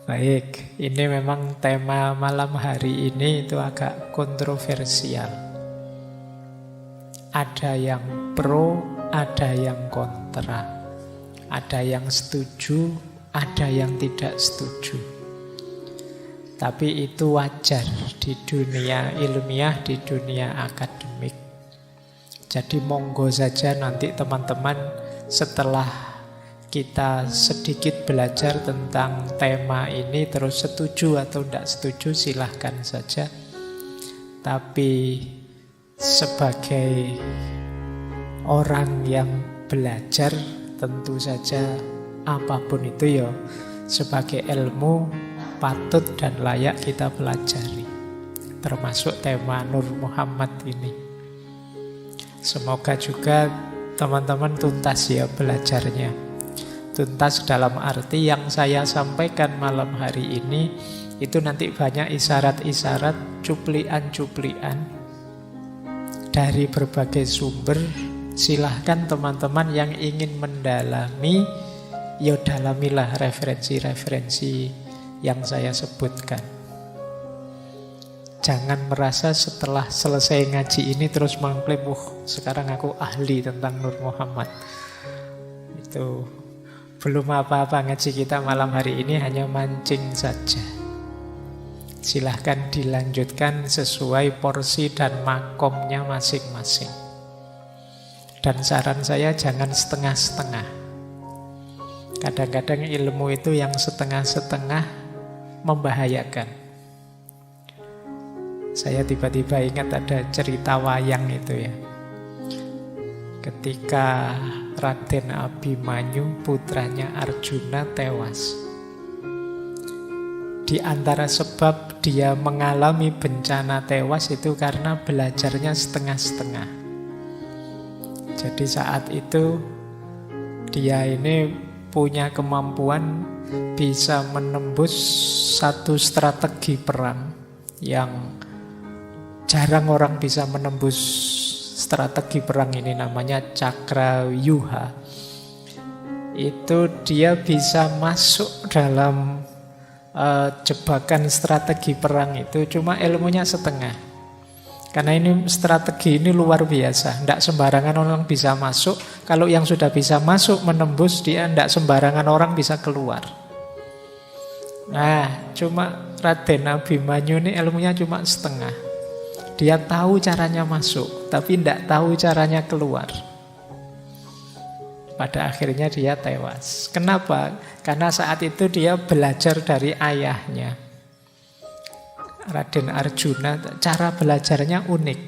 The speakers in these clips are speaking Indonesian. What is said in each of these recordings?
Baik, ini memang tema malam hari ini itu agak kontroversial. Ada yang pro, ada yang kontra. Ada yang setuju, ada yang tidak setuju. Tapi itu wajar di dunia ilmiah, di dunia akademik. Jadi monggo saja nanti teman-teman setelah kita sedikit belajar tentang tema ini terus setuju atau tidak setuju silahkan saja. Tapi sebagai orang yang belajar tentu saja apapun itu ya sebagai ilmu patut dan layak kita pelajari. Termasuk tema Nur Muhammad ini. Semoga juga teman-teman tuntas ya belajarnya. Tuntas dalam arti yang saya sampaikan malam hari ini itu nanti banyak isyarat-isyarat, cuplian-cuplian dari berbagai sumber. Silahkan teman-teman yang ingin mendalami, ya dalamilah referensi-referensi yang saya sebutkan. Jangan merasa setelah selesai ngaji ini terus mengklaim, sekarang aku ahli tentang Nur Muhammad. Itu belum apa-apa ngaji kita malam hari ini, hanya mancing saja. Silahkan dilanjutkan sesuai porsi dan makomnya masing-masing. Dan saran saya jangan setengah-setengah. Kadang-kadang ilmu itu yang setengah-setengah membahayakan. Saya tiba-tiba ingat ada cerita wayang itu ya. Ketika Raden Abimanyu putranya Arjuna tewas. Di antara sebab dia mengalami bencana tewas itu karena belajarnya setengah-setengah. Jadi saat itu dia ini punya kemampuan bisa menembus satu strategi perang yang jarang orang bisa menembus. Strategi perang ini namanya Cakravyuha. Itu dia bisa masuk dalam jebakan strategi perang itu, cuma ilmunya setengah. Karena ini strategi ini luar biasa, tidak sembarangan orang bisa masuk. Kalau yang sudah bisa masuk menembus, dia tidak sembarangan orang bisa keluar. Nah, cuma Raden Abimanyu ini ilmunya cuma setengah. Dia tahu caranya masuk, tapi tidak tahu caranya keluar. Pada akhirnya dia tewas. Kenapa? Karena saat itu dia belajar dari ayahnya, Raden Arjuna. Cara belajarnya unik.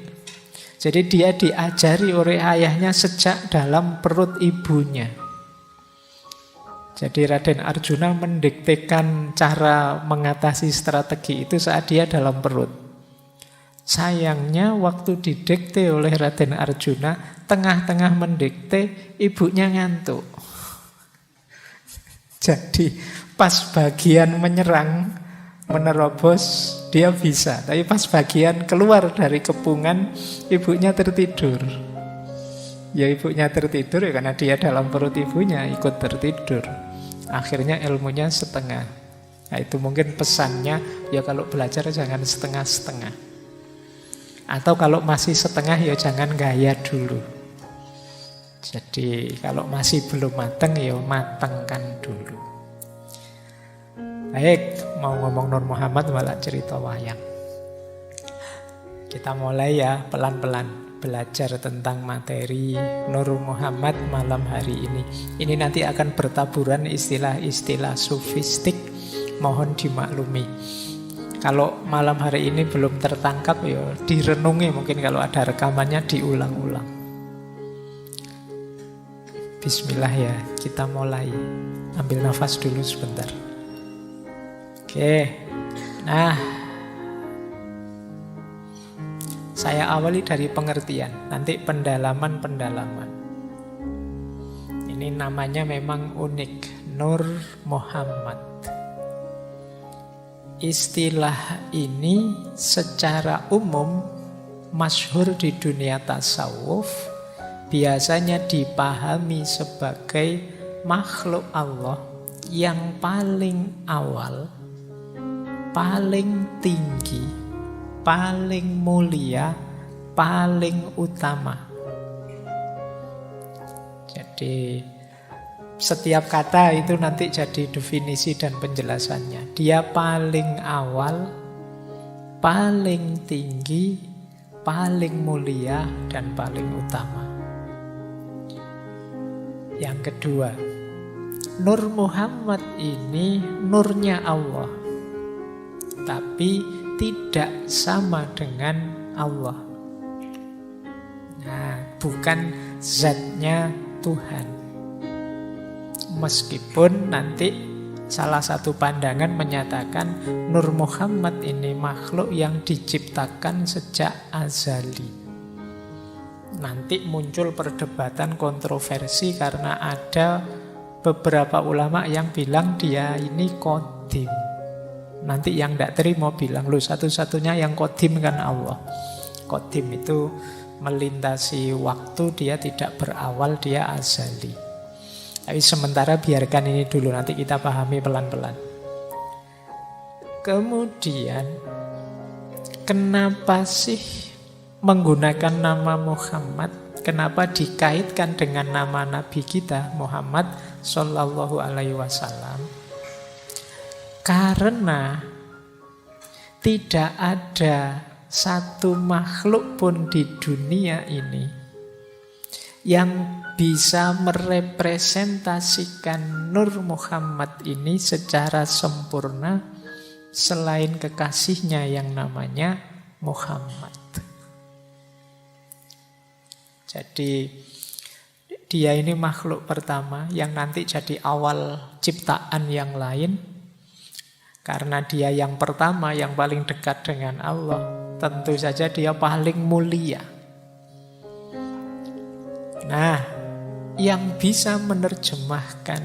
Jadi dia diajari oleh ayahnya sejak dalam perut ibunya. Jadi Raden Arjuna mendiktekan cara mengatasi strategi itu saat dia dalam perut. Sayangnya waktu didikte oleh Raden Arjuna, tengah-tengah mendikte, ibunya ngantuk. Jadi pas bagian menyerang, menerobos, dia bisa. Tapi pas bagian keluar dari kepungan, ibunya tertidur. Ya ibunya tertidur ya karena dia dalam perut ibunya ikut tertidur. Akhirnya ilmunya setengah. Nah itu mungkin pesannya, ya kalau belajar jangan setengah-setengah. Atau kalau masih setengah ya jangan gaya dulu. Jadi kalau masih belum matang ya matangkan dulu. Baik, mau ngomong Nur Muhammad malah cerita wayang. Kita mulai ya pelan-pelan belajar tentang materi Nur Muhammad malam hari ini. Ini nanti akan bertaburan istilah-istilah sufistik, mohon dimaklumi. Kalau malam hari ini belum tertangkap ya direnungi, mungkin kalau ada rekamannya diulang-ulang. Bismillah ya, kita mulai. Ambil nafas dulu sebentar. Oke. Nah, saya awali dari pengertian, nanti pendalaman-pendalaman. Ini namanya memang unik, Nur Muhammad. Istilah ini secara umum masyhur di dunia tasawuf, biasanya dipahami sebagai makhluk Allah yang paling awal paling tinggi, paling mulia, paling utama. Jadi setiap kata itu nanti jadi definisi dan penjelasannya. Dia paling awal, paling tinggi, paling mulia, dan paling utama. Yang kedua, Nur Muhammad ini nurnya Allah, tapi tidak sama dengan Allah. Nah, bukan zatnya Tuhan. Meskipun nanti salah satu pandangan menyatakan Nur Muhammad ini makhluk yang diciptakan sejak azali. Nanti muncul perdebatan kontroversi karena ada beberapa ulama yang bilang dia ini qadim. Nanti yang tidak terima bilang, lu satu-satunya yang qadim kan Allah. Qadim itu melintasi waktu, dia tidak berawal, dia azali. Tapi sementara biarkan ini dulu, nanti kita pahami pelan-pelan. Kemudian, kenapa sih menggunakan nama Muhammad? Kenapa dikaitkan dengan nama Nabi kita Muhammad Sallallahu Alaihi Wasallam? Karena tidak ada satu makhluk pun di dunia ini yang bisa merepresentasikan Nur Muhammad ini secara sempurna selain kekasihnya yang namanya Muhammad. Jadi dia ini makhluk pertama yang nanti jadi awal ciptaan yang lain. Karena dia yang pertama, yang paling dekat dengan Allah, tentu saja dia paling mulia. Nah, yang bisa menerjemahkan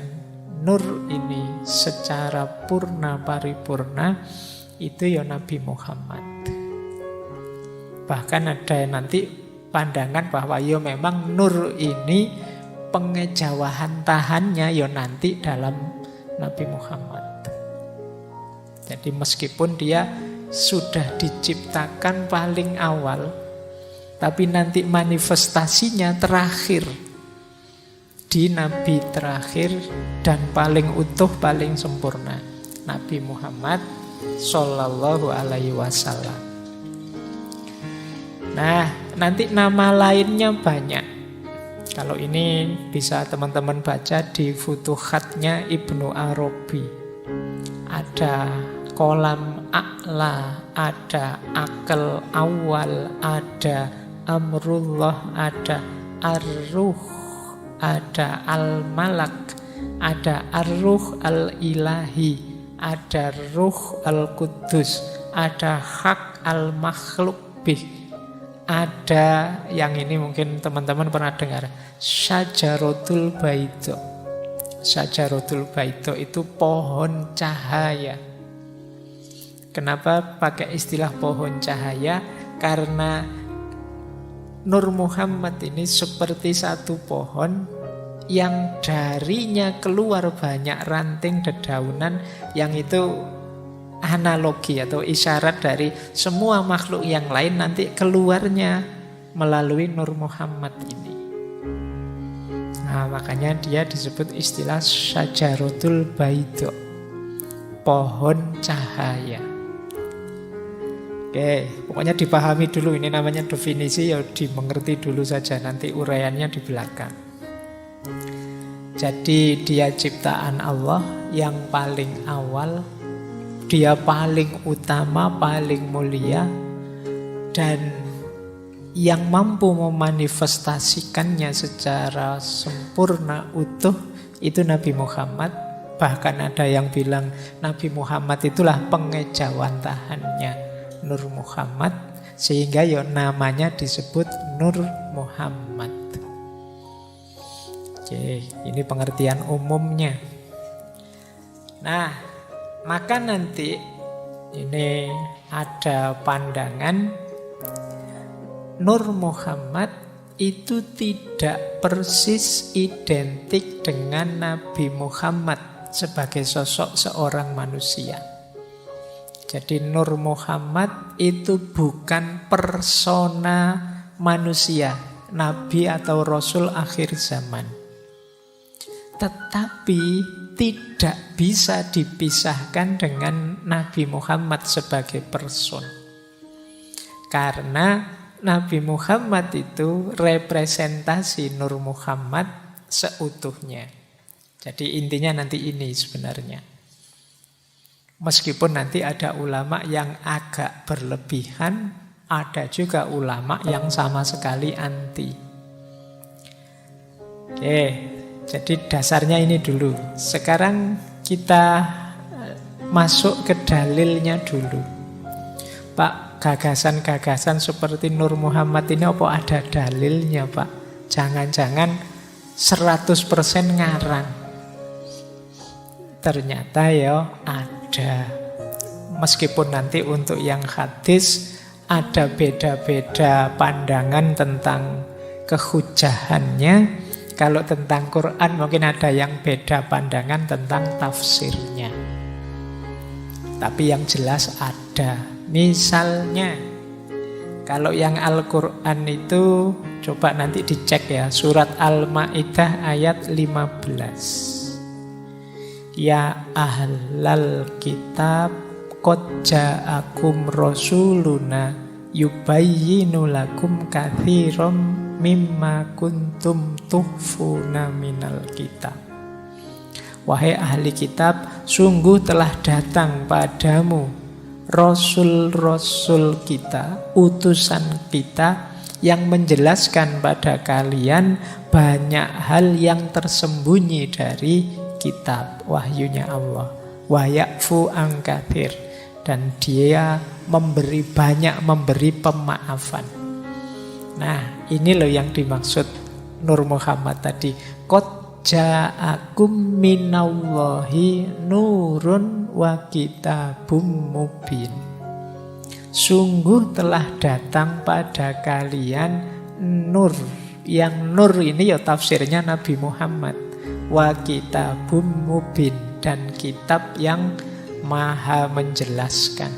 nur ini secara purna paripurna itu ya Nabi Muhammad. Bahkan ada nanti pandangan bahwa ya memang nur ini pengejawahan tahannya ya nanti dalam Nabi Muhammad. Jadi meskipun dia sudah diciptakan paling awal, tapi nanti manifestasinya terakhir di Nabi terakhir dan paling utuh, paling sempurna, Nabi Muhammad Sallallahu Alaihi Wasallam. Nah, nanti nama lainnya banyak. Kalau ini bisa teman-teman baca di Futuhatnya Ibnu Arabi. Ada kolam a'la, ada akal awal, ada amrullah, ada ar-ruh, ada al-malak, ada ar-ruh al-ilahi, ada ruh al-qudus, ada hak al-makhluk bih, ada yang ini mungkin teman-teman pernah dengar, Syajaratul Baidha. Syajaratul Baidha itu pohon cahaya. Kenapa pakai istilah pohon cahaya? Karena Nur Muhammad ini seperti satu pohon yang darinya keluar banyak ranting dedaunan, yang itu analogi atau isyarat dari semua makhluk yang lain nanti keluarnya melalui Nur Muhammad ini. Nah, makanya dia disebut istilah Syajaratul Baidha, pohon cahaya. Oke, pokoknya dipahami dulu, ini namanya definisi, ya dimengerti dulu saja, nanti uraiannya di belakang. Jadi dia ciptaan Allah yang paling awal, dia paling utama, paling mulia, dan yang mampu memanifestasikannya secara sempurna, utuh, itu Nabi Muhammad. Bahkan ada yang bilang Nabi Muhammad itulah pengejawantahannya Nur Muhammad, sehingga ya namanya disebut Nur Muhammad. Oke, ini pengertian umumnya. Nah, maka nanti ini ada pandangan Nur Muhammad itu tidak persis identik dengan Nabi Muhammad sebagai sosok seorang manusia. Jadi Nur Muhammad itu bukan persona manusia, nabi atau rasul akhir zaman. Tetapi tidak bisa dipisahkan dengan Nabi Muhammad sebagai person. Karena Nabi Muhammad itu representasi Nur Muhammad seutuhnya. Jadi intinya nanti ini sebenarnya. Meskipun nanti ada ulama yang agak berlebihan, ada juga ulama yang sama sekali anti. Oke, jadi dasarnya ini dulu. Sekarang kita masuk ke dalilnya dulu. Pak, gagasan-gagasan seperti Nur Muhammad ini apa ada dalilnya, Pak? Jangan-jangan 100% ngarang. Ternyata ya ada. Meskipun nanti untuk yang hadis ada beda-beda pandangan tentang kehujahannya. Kalau tentang Quran mungkin ada yang beda pandangan tentang tafsirnya. Tapi yang jelas ada. Misalnya kalau yang Al-Quran itu coba nanti dicek ya, surat Al-Maidah ayat 15. Ya ahlal kitab qad ja'akum rasuluna yubayyinu lakum katsiran mimma kuntum tukhfuna minal kitab. Wahai ahli kitab, sungguh telah datang padamu rasul-rasul kita, utusan kita yang menjelaskan pada kalian banyak hal yang tersembunyi dari kitab wahyunya Allah. Wa ya'fu an katsir, dan dia banyak memberi pemaafan. Nah, ini loh yang dimaksud Nur Muhammad tadi. Qad ja'akum minallahi nurun wa kitabum mubin. Sungguh telah datang pada kalian nur. Yang nur ini ya tafsirnya Nabi Muhammad. Wa kitabum mubin, dan kitab yang maha menjelaskan.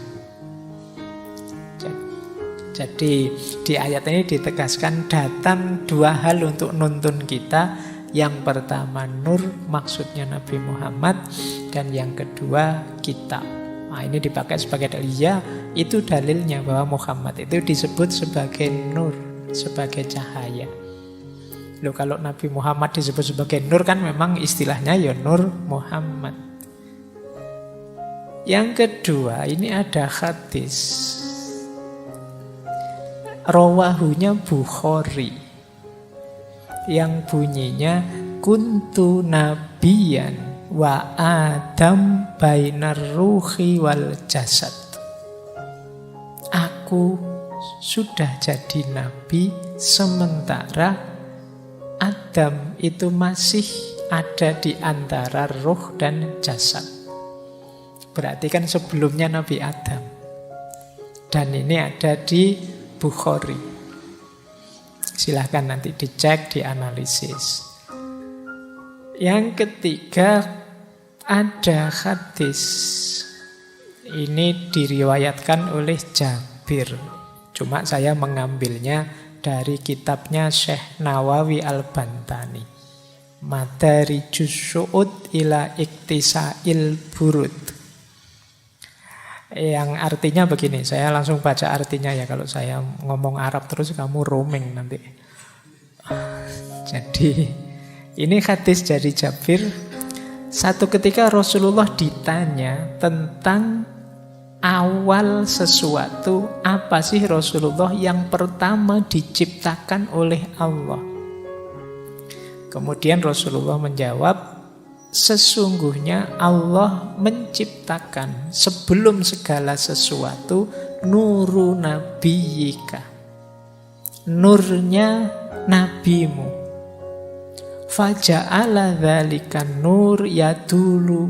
Jadi di ayat ini ditegaskan datang dua hal untuk nuntun kita. Yang pertama nur, maksudnya Nabi Muhammad, dan yang kedua kitab. Nah, ini dipakai sebagai dalil. Ya, itu dalilnya bahwa Muhammad itu disebut sebagai nur, sebagai cahaya. Loh, kalau Nabi Muhammad disebut sebagai nur kan memang istilahnya ya Nur Muhammad. Yang kedua, ini ada hadis. Rawahunya Bukhari. Yang bunyinya kuntu nabiyan wa adam bainar ruhi wal jasad. Aku sudah jadi nabi sementara Adam itu masih ada di antara ruh dan jasad. Berarti kan sebelumnya Nabi Adam. Dan ini ada di Bukhari. Silahkan nanti dicek, dianalisis. Yang ketiga ada hadis. Ini diriwayatkan oleh Jabir. Cuma saya mengambilnya dari kitabnya Syekh Nawawi Al-Bantani, Madarijus Syu'ud ila Iktisa'il Burud. Yang artinya begini, saya langsung baca artinya ya. Kalau saya ngomong Arab terus kamu roaming nanti. Jadi ini hadis dari Jabir. Satu ketika Rasulullah ditanya tentang awal sesuatu, apa sih Rasulullah yang pertama diciptakan oleh Allah? Kemudian Rasulullah menjawab, sesungguhnya Allah menciptakan sebelum segala sesuatu nuru nabiyika, nurnya nabimu. Faja'ala dzalikan nur yaduru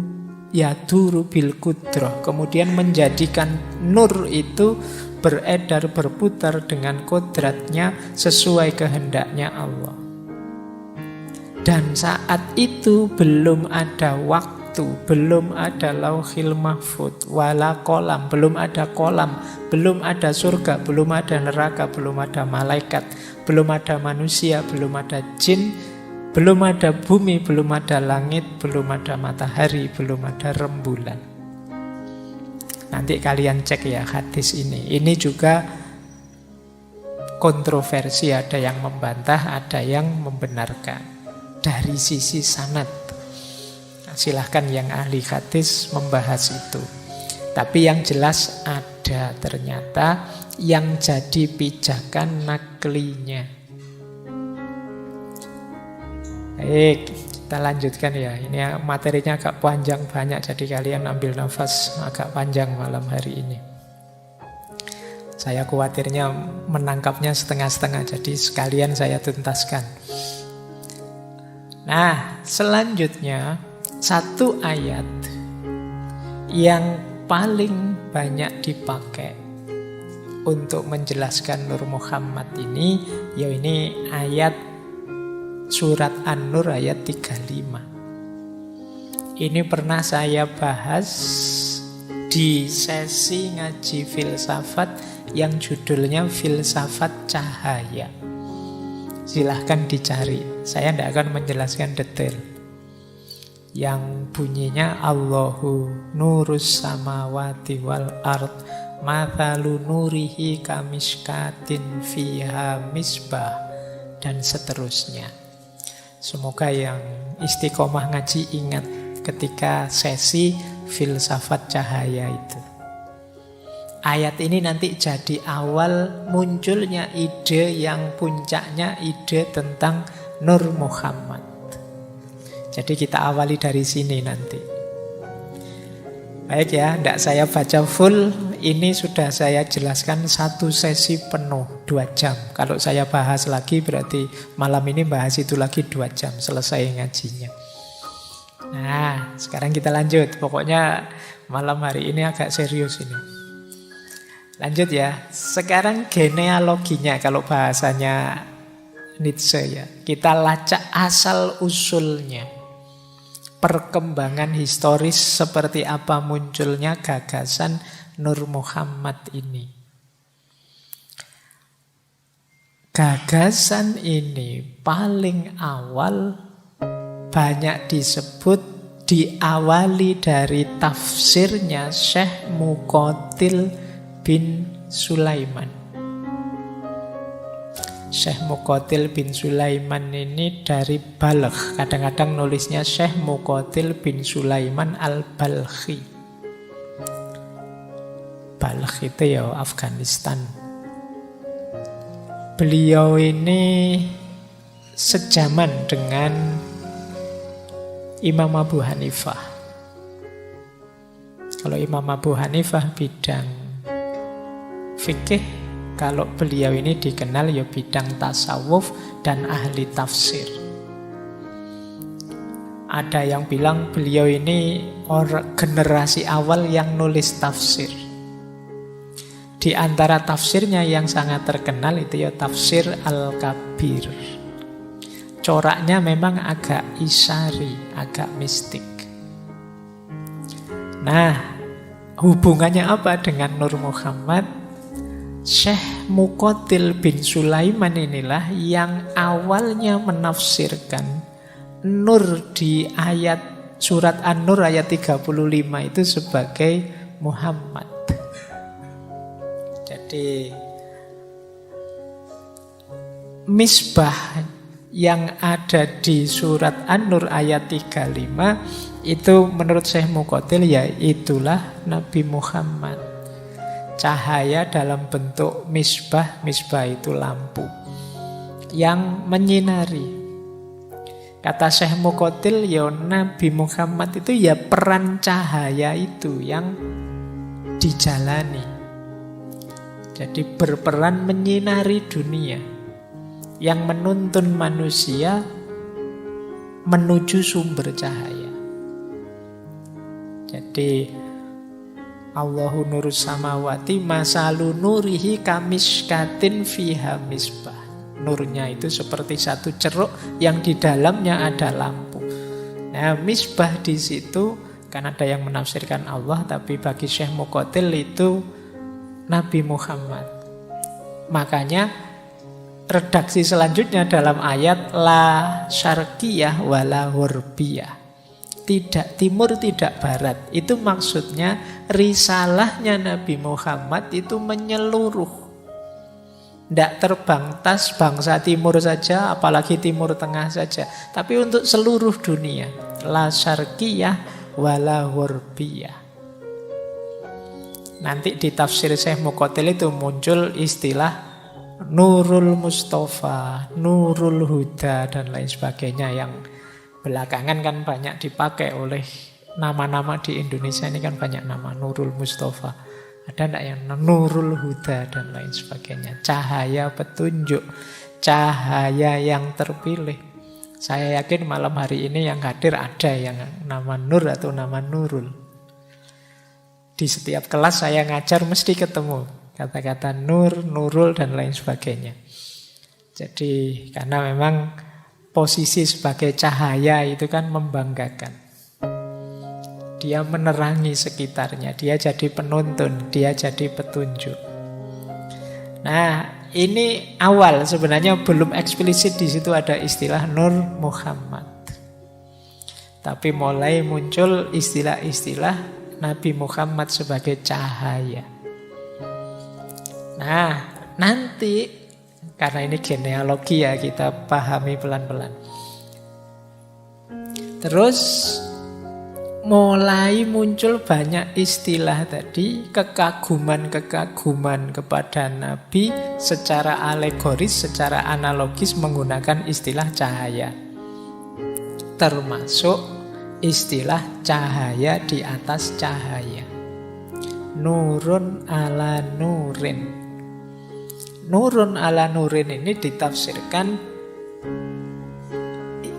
bil qudrah. Kemudian menjadikan nur itu beredar, berputar dengan kodratnya sesuai kehendaknya Allah. Dan saat itu belum ada waktu waktu, belum ada lauhil mahfud, wala kolam, belum ada kolam, belum ada surga, belum ada neraka, belum ada malaikat, belum ada manusia, belum ada jin, belum ada bumi, belum ada langit, belum ada matahari, belum ada rembulan. Nanti kalian cek ya hadis ini. Ini juga kontroversi, ada yang membantah, ada yang membenarkan. Dari sisi sanad, silahkan yang ahli hadis membahas itu. Tapi yang jelas ada ternyata yang jadi pijakan naklinya. Baik, kita lanjutkan ya. Ini materinya agak panjang banyak, jadi kalian ambil nafas agak panjang malam hari ini. Saya khawatirnya menangkapnya setengah-setengah, jadi sekalian saya tuntaskan. Nah, selanjutnya satu ayat yang paling banyak dipakai untuk menjelaskan Nur Muhammad ini, yaitu ayat surat An-Nur ayat 35. Ini pernah saya bahas di sesi ngaji filsafat yang judulnya Filsafat Cahaya. Silahkan dicari, saya tidak akan menjelaskan detail. Yang bunyinya Allahu nurus samawati wal ard mathalu nurihi kamishkatin fiha misbah, dan seterusnya. Semoga yang istiqomah ngaji ingat ketika sesi filsafat cahaya itu. Ayat ini nanti jadi awal munculnya ide yang puncaknya ide tentang Nur Muhammad. Jadi kita awali dari sini nanti. Baik ya, tidak saya baca full. Ini sudah saya jelaskan satu sesi penuh 2 jam. Kalau saya bahas lagi berarti malam ini bahas itu lagi 2 jam selesai ngajinya. Nah, sekarang kita lanjut. Pokoknya malam hari ini agak serius ini. Lanjut ya. Sekarang genealoginya kalau bahasanya Nietzsche ya. Kita lacak asal usulnya. Perkembangan historis seperti apa munculnya gagasan Nur Muhammad ini. Gagasan ini paling awal banyak disebut diawali dari tafsirnya Syekh Muqatil bin Sulaiman. Syekh Muqatil bin Sulaiman ini dari Balkh. Kadang-kadang nulisnya Syekh Muqatil bin Sulaiman al-Balkhi. Balkh itu ya Afghanistan. Beliau ini sejaman dengan Imam Abu Hanifah. Kalau Imam Abu Hanifah bidang fikih, kalau beliau ini dikenal ya bidang tasawuf dan ahli tafsir. Ada yang bilang beliau ini generasi awal yang nulis tafsir. Di antara tafsirnya yang sangat terkenal itu ya tafsir Al-Kabir. Coraknya memang agak isyari, agak mistik. Nah, hubungannya apa dengan Nur Muhammad? Syekh Muqatil bin Sulaiman inilah yang awalnya menafsirkan Nur di ayat surat An-Nur ayat 35 itu sebagai Muhammad. Jadi misbah yang ada di surat An-Nur ayat 35 itu menurut Syekh Muqatil ya itulah Nabi Muhammad. Cahaya dalam bentuk misbah, misbah itu lampu yang menyinari. Kata Syekh Muqatil, ya Nabi Muhammad itu ya peran cahaya itu yang dijalani. Jadi berperan menyinari dunia, yang menuntun manusia menuju sumber cahaya. Jadi Allahu nurus samawati masalu nurihi kamishkatin fiha misbah. Nurnya itu seperti satu ceruk yang di dalamnya ada lampu. Nah, misbah di situ Kan ada yang menafsirkan Allah, tapi bagi Syekh Muqatil itu Nabi Muhammad. Makanya redaksi selanjutnya dalam ayat la syarqiyah wala gharbiyah. Tidak timur, tidak barat. Itu maksudnya risalahnya Nabi Muhammad itu menyeluruh. Tidak terbangtas bangsa timur saja, apalagi timur tengah saja. Tapi untuk seluruh dunia. La syarqiyah wala gharbiyah. Nanti di tafsir Syekh Muqatil itu muncul istilah Nurul Mustafa, Nurul Huda, dan lain sebagainya yang belakangan kan banyak dipakai oleh nama-nama di Indonesia ini kan banyak nama Nurul Mustafa. Ada enggak yang Nurul Huda dan lain sebagainya. Cahaya petunjuk, cahaya yang terpilih. Saya yakin malam hari ini yang hadir ada yang nama Nur atau nama Nurul. Di setiap kelas saya ngajar mesti ketemu kata-kata Nur, Nurul dan lain sebagainya. Jadi karena memang posisi sebagai cahaya itu kan membanggakan. Dia menerangi sekitarnya, dia jadi penuntun, dia jadi petunjuk. Nah, ini awal sebenarnya belum eksplisit di situ ada istilah Nur Muhammad. Tapi mulai muncul istilah-istilah Nabi Muhammad sebagai cahaya. Nah, nanti karena ini genealogi ya, kita pahami pelan-pelan. Terus mulai muncul banyak istilah tadi, kekaguman-kekaguman kepada Nabi secara alegoris, secara analogis menggunakan istilah cahaya. Termasuk istilah cahaya di atas cahaya. Nurun ala nurin. Nurun ala nurin ini ditafsirkan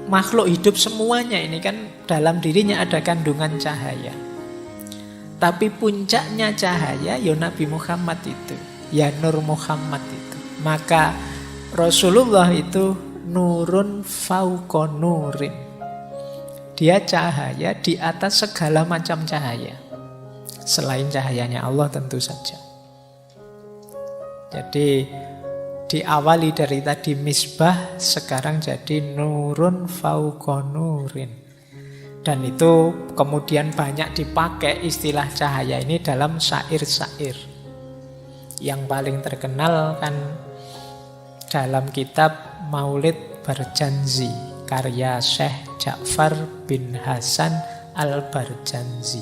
makhluk hidup semuanya ini kan dalam dirinya ada kandungan cahaya. Tapi puncaknya cahaya ya Nabi Muhammad itu, ya Nur Muhammad itu. Maka Rasulullah itu nurun fauqa nurin. Dia cahaya di atas segala macam cahaya. Selain cahayanya Allah tentu saja. Jadi diawali dari tadi misbah, sekarang jadi nurun fauqa nurin. Dan itu kemudian banyak dipakai istilah cahaya ini dalam syair-syair. Yang paling terkenal kan dalam kitab Maulid Barjanzi, karya Syekh Ja'far bin Hasan Al-Barjanzi.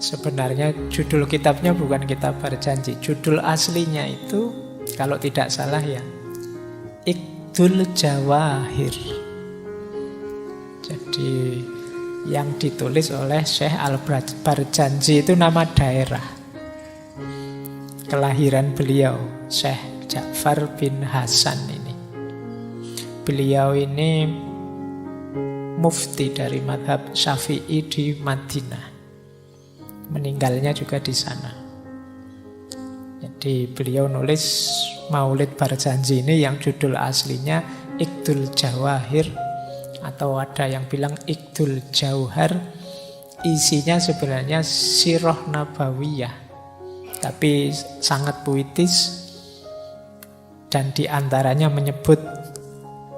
Sebenarnya judul kitabnya bukan kitab Barjanji. Judul aslinya itu kalau tidak salah ya Iqdul Jawahir. Jadi yang ditulis oleh Syekh Al-Barjanji itu nama daerah kelahiran beliau, Syekh Ja'far bin Hasan ini. Beliau ini mufti dari mazhab Syafi'i di Madinah. Meninggalnya juga di sana. Jadi beliau nulis Maulid Barjanji ini yang judul aslinya Iqdul Jawahir, atau ada yang bilang Iqdul Jauhar. Isinya sebenarnya sirah nabawiyah, tapi sangat puitis. Dan diantaranya menyebut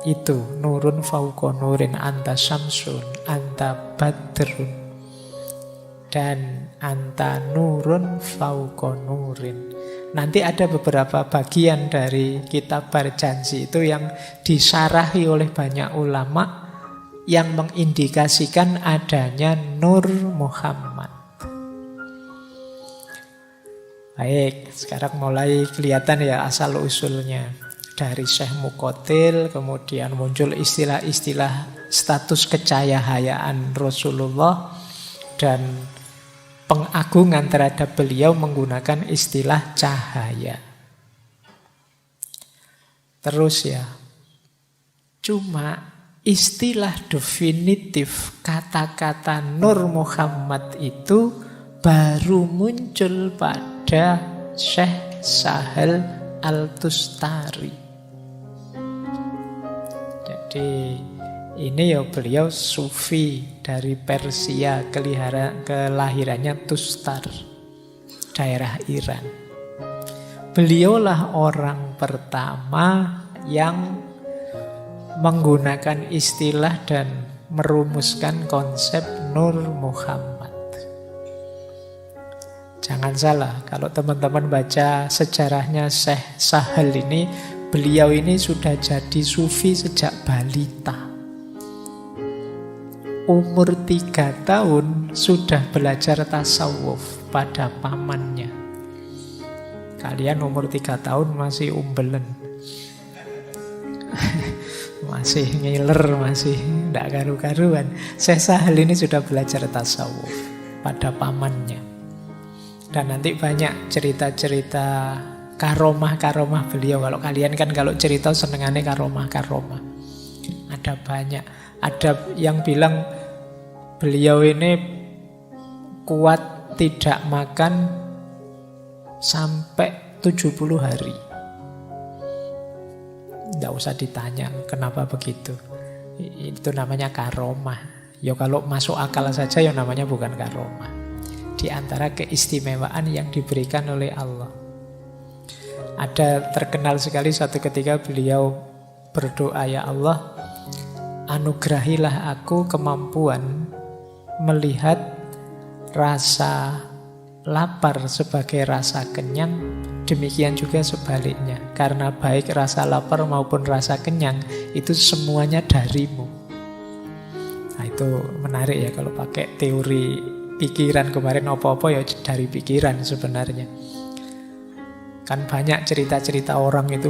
itu nurun fauqa nurin, anta syamsun, anta badrun, dan anta nurun fauqa nurin. Nanti ada beberapa bagian dari kitab Barjanji itu yang disarahi oleh banyak ulama yang mengindikasikan adanya Nur Muhammad. Baik, sekarang mulai kelihatan ya asal-usulnya. Dari Syekh Muqatil kemudian muncul istilah-istilah status kecahayaan Rasulullah dan pengagungan terhadap beliau menggunakan istilah cahaya. Terus ya, cuma istilah definitif kata-kata Nur Muhammad itu baru muncul pada Syekh Sahal Al-Tustari. Jadi Ini ya beliau sufi dari Persia, kelahirannya Tustar, daerah Iran. Beliaulah orang pertama yang menggunakan istilah dan merumuskan konsep Nur Muhammad. Jangan salah, kalau teman-teman baca sejarahnya Syekh Sahal ini, beliau ini sudah jadi sufi sejak balita. Umur 3 tahun sudah belajar tasawuf pada pamannya. Kalian umur 3 tahun masih umbelen. Masih ngiler, masih tidak karu-karuan. Syekh Sahal ini sudah belajar tasawuf pada pamannya. Dan nanti banyak cerita-cerita karomah-karomah beliau. Kalau kalian kan kalau cerita senengannya karomah-karomah. Ada banyak. Ada yang bilang beliau ini kuat tidak makan sampai 70 hari. Tidak usah ditanya kenapa begitu. Itu namanya karomah. Ya kalau masuk akal saja ya namanya bukan karomah. Di antara keistimewaan yang diberikan oleh Allah. Ada terkenal sekali satu ketika beliau berdoa, ya Allah, anugerahilah aku kemampuan melihat rasa lapar sebagai rasa kenyang, demikian juga sebaliknya. Karena baik rasa lapar maupun rasa kenyang itu semuanya darimu. Nah itu menarik ya kalau pakai teori pikiran kemarin, apa-apa ya dari pikiran sebenarnya. Kan banyak cerita-cerita orang itu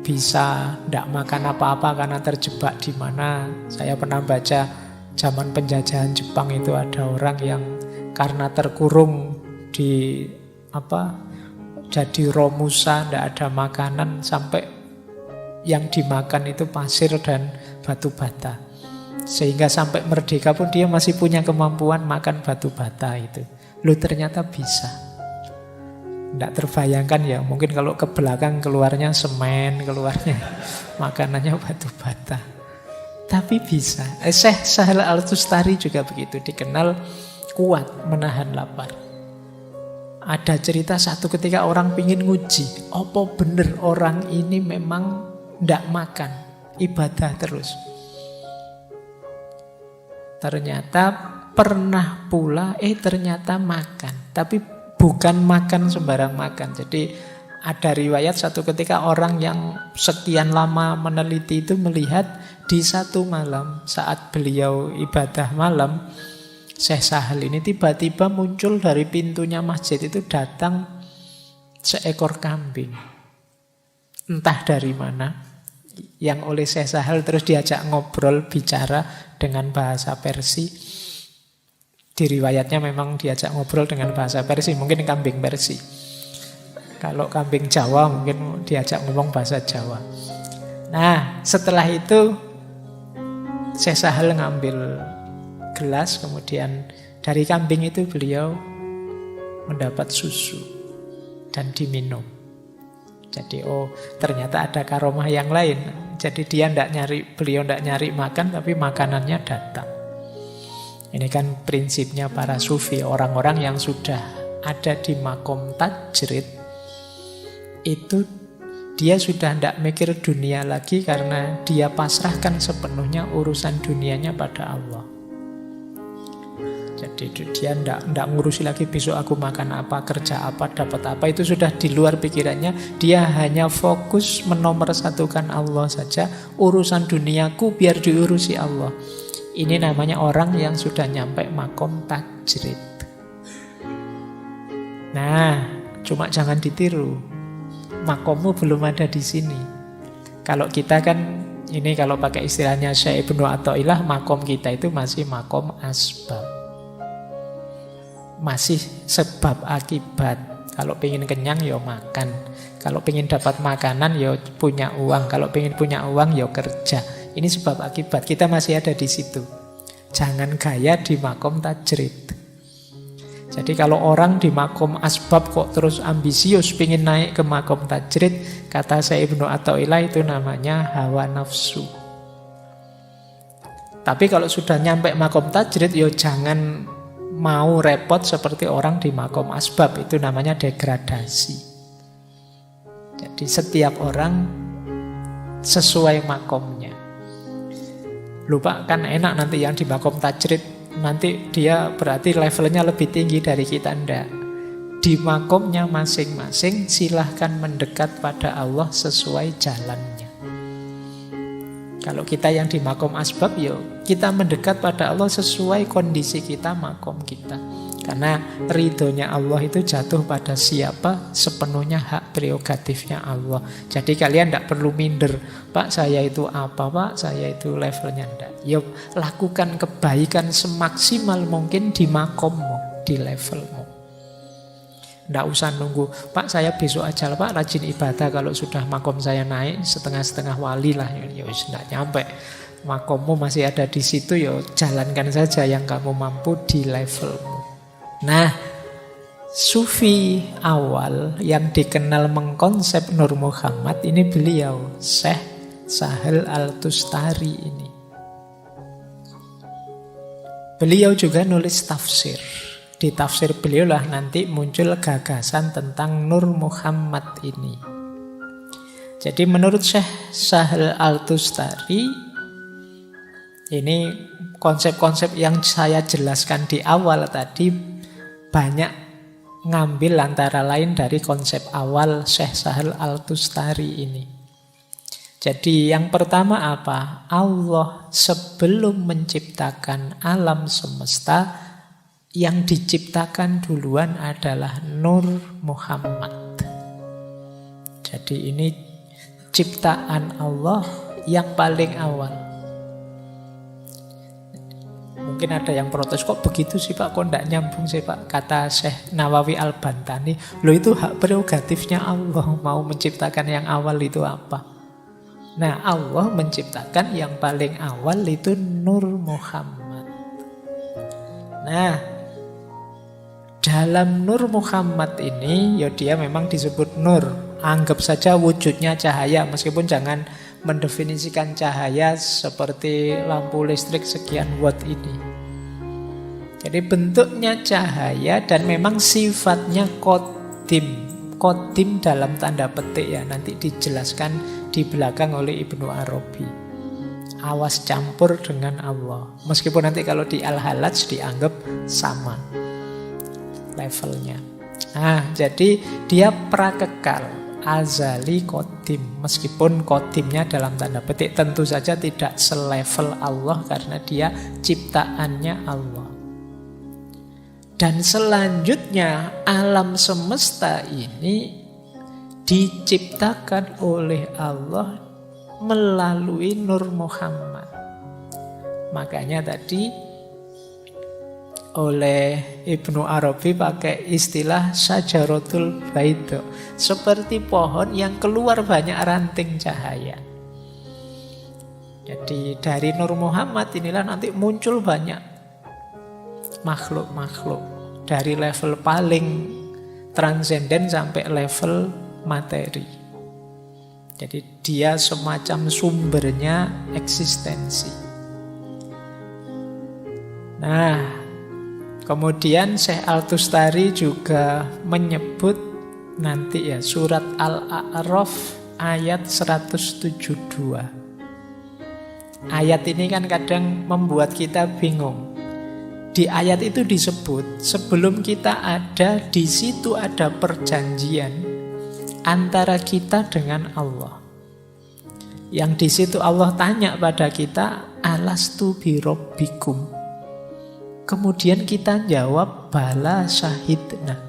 bisa tidak makan apa-apa karena terjebak di mana. Saya pernah baca zaman penjajahan Jepang itu ada orang yang karena terkurung di jadi romusa, tidak ada makanan, sampai yang dimakan itu pasir dan batu bata. Sehingga sampai merdeka pun dia masih punya kemampuan makan batu bata itu. Loh ternyata bisa. Tidak terbayangkan ya, mungkin kalau ke belakang keluarnya semen, keluarnya makanannya batu bata. Tapi bisa. Syekh Sahal Al-Tustari juga begitu, dikenal kuat menahan lapar. Ada cerita satu ketika orang pingin nguji, apa bener orang ini memang tidak makan, ibadah terus. Ternyata pernah pula, ternyata makan, tapi bukan makan sembarang makan. Jadi ada riwayat satu ketika orang yang sekian lama meneliti itu melihat di satu malam saat beliau ibadah malam, Syekh Sahal ini tiba-tiba muncul dari pintunya masjid itu datang seekor kambing. Entah dari mana. Yang oleh Syekh Sahal terus diajak ngobrol, bicara dengan bahasa Persia. Di riwayatnya memang diajak ngobrol dengan bahasa Persia, mungkin kambing Persia. Kalau kambing Jawa mungkin diajak ngomong bahasa Jawa. Nah, setelah itu Syekh Sahal ngambil gelas, kemudian dari kambing itu beliau mendapat susu dan diminum. Jadi ternyata ada karomah yang lain. Jadi beliau tidak nyari makan, tapi makanannya datang. Ini kan prinsipnya para sufi, orang-orang yang sudah ada di makom tajrid, itu dia sudah tidak mikir dunia lagi karena dia pasrahkan sepenuhnya urusan dunianya pada Allah. Jadi dia tidak ngurusi lagi besok aku makan apa, kerja apa, dapat apa. Itu sudah di luar pikirannya. Dia hanya fokus menomorsatukan Allah saja. Urusan duniaku biar diurusi Allah. Ini namanya orang yang sudah nyampe makom tajrid. Nah, cuma jangan ditiru. Makommu belum ada di sini. Kalau kita kan, ini kalau pakai istilahnya Syekh Ibnu Athaillah, makom kita itu masih makom asbab. Masih sebab akibat. Kalau pengen kenyang ya makan. Kalau pengen dapat makanan ya punya uang. Kalau pengen punya uang ya kerja. Ini sebab akibat. Kita masih ada di situ. Jangan gaya di makom tajrid. Jadi kalau orang di makom asbab kok terus ambisius pengen naik ke makom tajrid, kata Syekh Ibnu Athaillah itu namanya hawa nafsu. Tapi kalau sudah nyampe makom tajrid, yo jangan mau repot seperti orang di makom asbab. Itu namanya degradasi. Jadi setiap orang sesuai makomnya. Lupa kan enak nanti yang di makom tajrid, nanti dia berarti levelnya lebih tinggi dari kita. Enggak. Di makomnya masing-masing silahkan mendekat pada Allah sesuai jalannya. Kalau kita yang di makom asbab, yo kita mendekat pada Allah sesuai kondisi kita, makom kita. Karena ridhonya Allah itu jatuh pada siapa, sepenuhnya hak prerogatifnya Allah. Jadi kalian tidak perlu minder, Pak saya itu apa, Pak saya itu levelnya enggak. Yo lakukan kebaikan semaksimal mungkin di makommu, di levelmu. Tidak usah nunggu, Pak saya besok aja Pak rajin ibadah, kalau sudah makom saya naik setengah-setengah wali lah, ya sudah nyampe makommu masih ada di situ, ya jalankan saja yang kamu mampu di levelmu. Nah, Sufi awal yang dikenal mengkonsep Nur Muhammad ini beliau, Syekh Sahal Al-Tustari ini. Beliau juga nulis tafsir. Di tafsir beliau lah nanti muncul gagasan tentang Nur Muhammad ini. Jadi menurut Syekh Sahal Al-Tustari, ini konsep-konsep yang saya jelaskan di awal tadi banyak ngambil antara lain dari konsep awal Syekh Sahal Al-Tustari ini. Jadi yang pertama apa? Allah sebelum menciptakan alam semesta, yang diciptakan duluan adalah Nur Muhammad. Jadi ini ciptaan Allah yang paling awal. Mungkin ada yang protes, kok begitu sih Pak, kok tidak nyambung sih Pak. Kata Syekh Nawawi Al-Bantani, loh itu hak prerogatifnya Allah, mau menciptakan yang awal itu apa. Nah Allah menciptakan yang paling awal itu Nur Muhammad. Nah dalam Nur Muhammad ini, ya dia memang disebut Nur. Anggap saja wujudnya cahaya, meskipun jangan mendefinisikan cahaya seperti lampu listrik sekian watt ini. Jadi bentuknya cahaya dan memang sifatnya qadim. Qadim dalam tanda petik ya, nanti dijelaskan di belakang oleh Ibnu Arabi. Awas campur dengan Allah. Meskipun nanti kalau di Al-Halaj dianggap sama levelnya. Nah, jadi dia prakekal, azali qadim. Meskipun qadimnya dalam tanda petik tentu saja tidak selevel Allah karena dia ciptaannya Allah. Dan selanjutnya alam semesta ini diciptakan oleh Allah melalui Nur Muhammad. Makanya tadi oleh Ibnu Arabi pakai istilah syajaratul baida, seperti pohon yang keluar banyak ranting cahaya. Jadi dari Nur Muhammad inilah nanti muncul banyak makhluk-makhluk dari level paling transenden sampai level materi. Jadi dia semacam sumbernya eksistensi. Nah, kemudian Syekh Al-Tustari juga menyebut nanti ya surat Al-A'raf ayat 172. Ayat ini kan kadang membuat kita bingung. Di ayat itu disebut sebelum kita ada, di situ ada perjanjian antara kita dengan Allah. Yang di situ Allah tanya pada kita, alastu birabbikum. Kemudian kita jawab bala syahidna.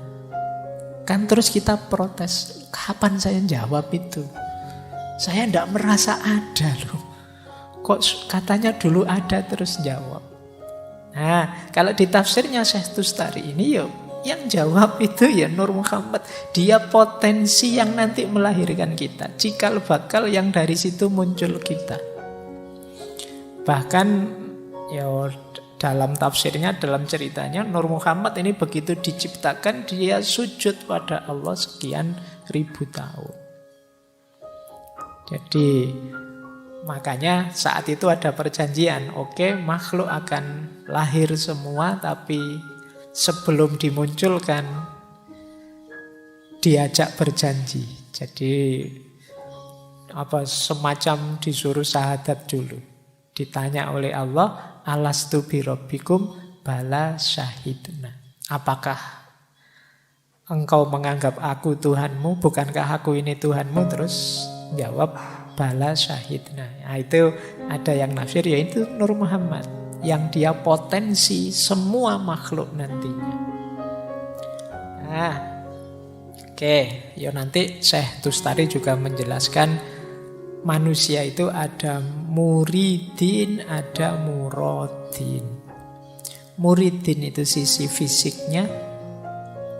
Kan terus kita protes, kapan saya jawab itu? Saya tidak merasa ada loh. Kok katanya dulu ada terus jawab. Nah, kalau di tafsirnya Syekh Tustari ini yang jawab itu ya Nur Muhammad. Dia potensi yang nanti melahirkan kita. Cikal bakal yang dari situ muncul kita. Bahkan dalam tafsirnya, dalam ceritanya Nur Muhammad ini begitu diciptakan dia sujud pada Allah sekian ribu tahun. Jadi Makanya saat itu ada perjanjian. Oke, makhluk akan lahir semua, tapi sebelum dimunculkan diajak berjanji. Jadi semacam disuruh syahadat dulu. Ditanya oleh Allah, alastu birabbikum, bala syahidna. Apakah engkau menganggap aku Tuhanmu? Bukankah aku ini Tuhanmu? Terus jawab, bala syahidna. Nah, itu ada yang nafsir, yaitu Nur Muhammad, yang dia potensi semua makhluk nantinya. Nah, oke, nanti Syekh Tustari juga menjelaskan manusia itu ada muridin, ada murodin. Muridin itu sisi fisiknya,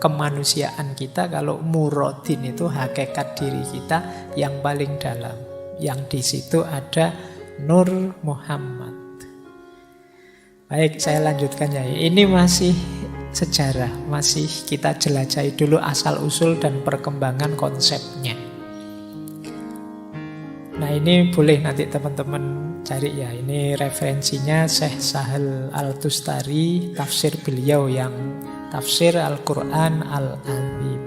kemanusiaan kita. Kalau murodin itu hakikat diri kita yang paling dalam, yang di situ ada Nur Muhammad. Baik, saya lanjutkan ya. Ini masih sejarah, masih kita jelajahi dulu asal-usul dan perkembangan konsepnya. Nah, ini boleh nanti teman-teman cari ya. Ini referensinya Syekh Sahal Al-Tustari, tafsir beliau yang tafsir Al-Quran Al-Azim.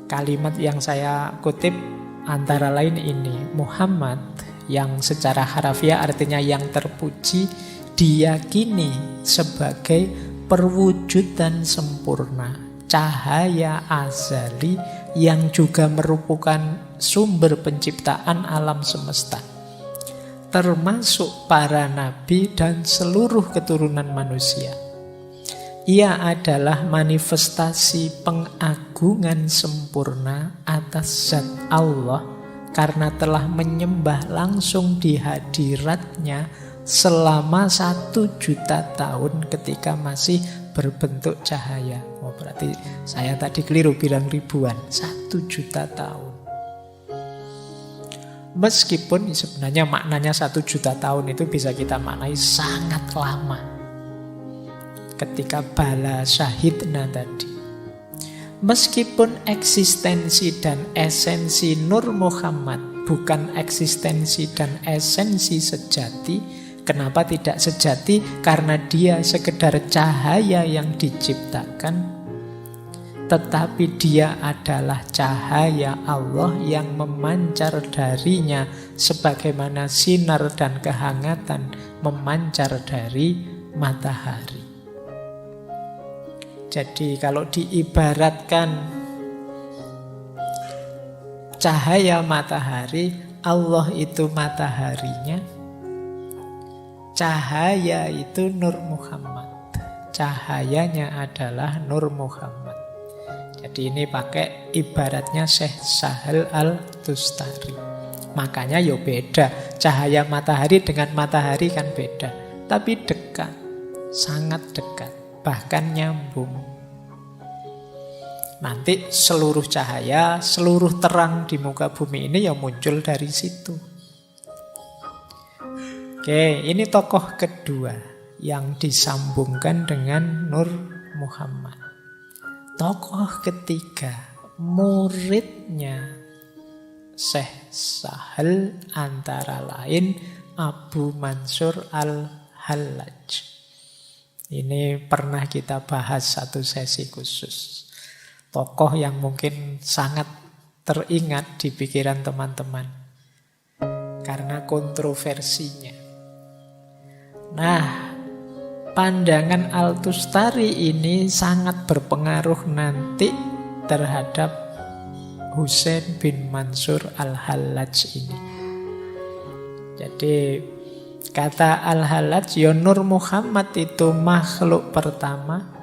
Kalimat yang saya kutip antara lain ini, Muhammad yang secara harafiah artinya yang terpuji, diyakini sebagai perwujudan sempurna, cahaya azali yang juga merupakan sumber penciptaan alam semesta, termasuk para nabi dan seluruh keturunan manusia. Ia adalah manifestasi pengagungan sempurna atas zat Allah karena telah menyembah langsung di hadiratnya selama 1 juta tahun ketika masih berbentuk cahaya. Oh, berarti saya tadi keliru bilang ribuan, 1 juta tahun. Meskipun sebenarnya maknanya 1 juta tahun itu bisa kita maknai sangat lama. Ketika bala syahidna tadi. Meskipun eksistensi dan esensi Nur Muhammad bukan eksistensi dan esensi sejati. Kenapa tidak sejati? Karena dia sekedar cahaya yang diciptakan. Tetapi dia adalah cahaya Allah yang memancar darinya sebagaimana sinar dan kehangatan memancar dari matahari. Jadi kalau diibaratkan cahaya matahari, Allah itu mataharinya, cahaya itu Nur Muhammad. Cahayanya adalah Nur Muhammad. Jadi ini pakai ibaratnya Syekh Sahal Al-Tustari. Makanya ya beda. Cahaya matahari dengan matahari kan beda. Tapi dekat. Sangat dekat. Bahkan nyambung. Nanti seluruh cahaya, seluruh terang di muka bumi ini ya muncul dari situ. Oke, ini tokoh kedua yang disambungkan dengan Nur Muhammad. Tokoh ketiga, muridnya Syekh Sahal antara lain Abu Mansur Al-Hallaj. Ini pernah kita bahas satu sesi khusus. Tokoh yang mungkin sangat teringat di pikiran teman-teman karena kontroversinya. Nah, pandangan Al-Tustari ini sangat berpengaruh nanti terhadap Husain bin Mansur Al-Hallaj ini. Jadi kata Al-Hallaj, ya Nur Muhammad itu makhluk pertama.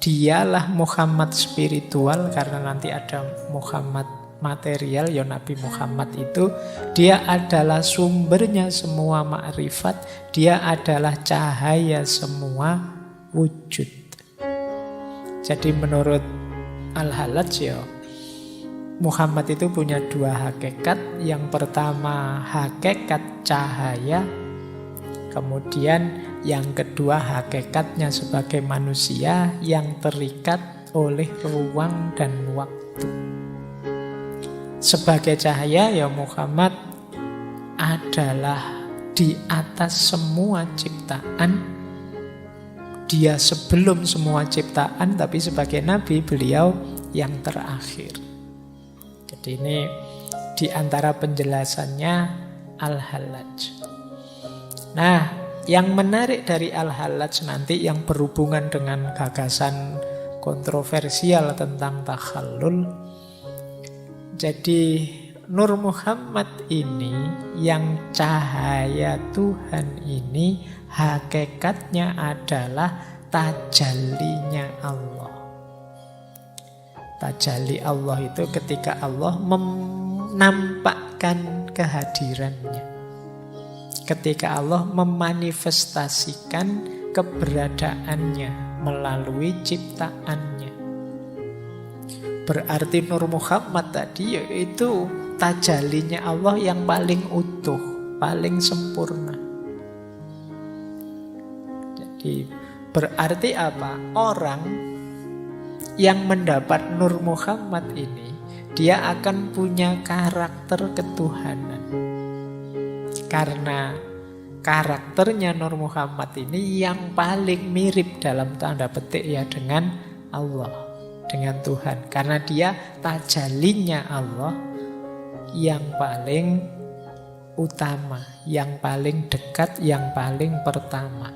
Dialah Muhammad spiritual karena nanti ada Muhammad material, ya Nabi Muhammad itu dia adalah sumbernya semua makrifat, dia adalah cahaya semua wujud. Jadi menurut Al-Hallaj ya Muhammad itu punya dua hakikat. Yang pertama hakikat cahaya, kemudian yang kedua hakikatnya sebagai manusia yang terikat oleh ruang dan waktu. Sebagai cahaya ya Muhammad adalah di atas semua ciptaan. Dia sebelum semua ciptaan, tapi sebagai nabi beliau yang terakhir. Jadi ini di antara penjelasannya Al-Hallaj. Nah, yang menarik dari Al-Hallaj nanti yang berhubungan dengan gagasan kontroversial tentang takhallul. Jadi Nur Muhammad ini, yang cahaya Tuhan ini, hakikatnya adalah tajallinya Allah. Tajalli Allah itu ketika Allah menampakkan kehadirannya. Ketika Allah memanifestasikan keberadaannya melalui ciptaannya. Berarti Nur Muhammad tadi yaitu tajallinya Allah yang paling utuh, paling sempurna. Jadi berarti apa? Orang yang mendapat Nur Muhammad ini, dia akan punya karakter ketuhanan. Karena karakternya Nur Muhammad ini yang paling mirip dalam tanda petik ya dengan Allah, dengan Tuhan. Karena dia tajallinya Allah yang paling utama, yang paling dekat, yang paling pertama.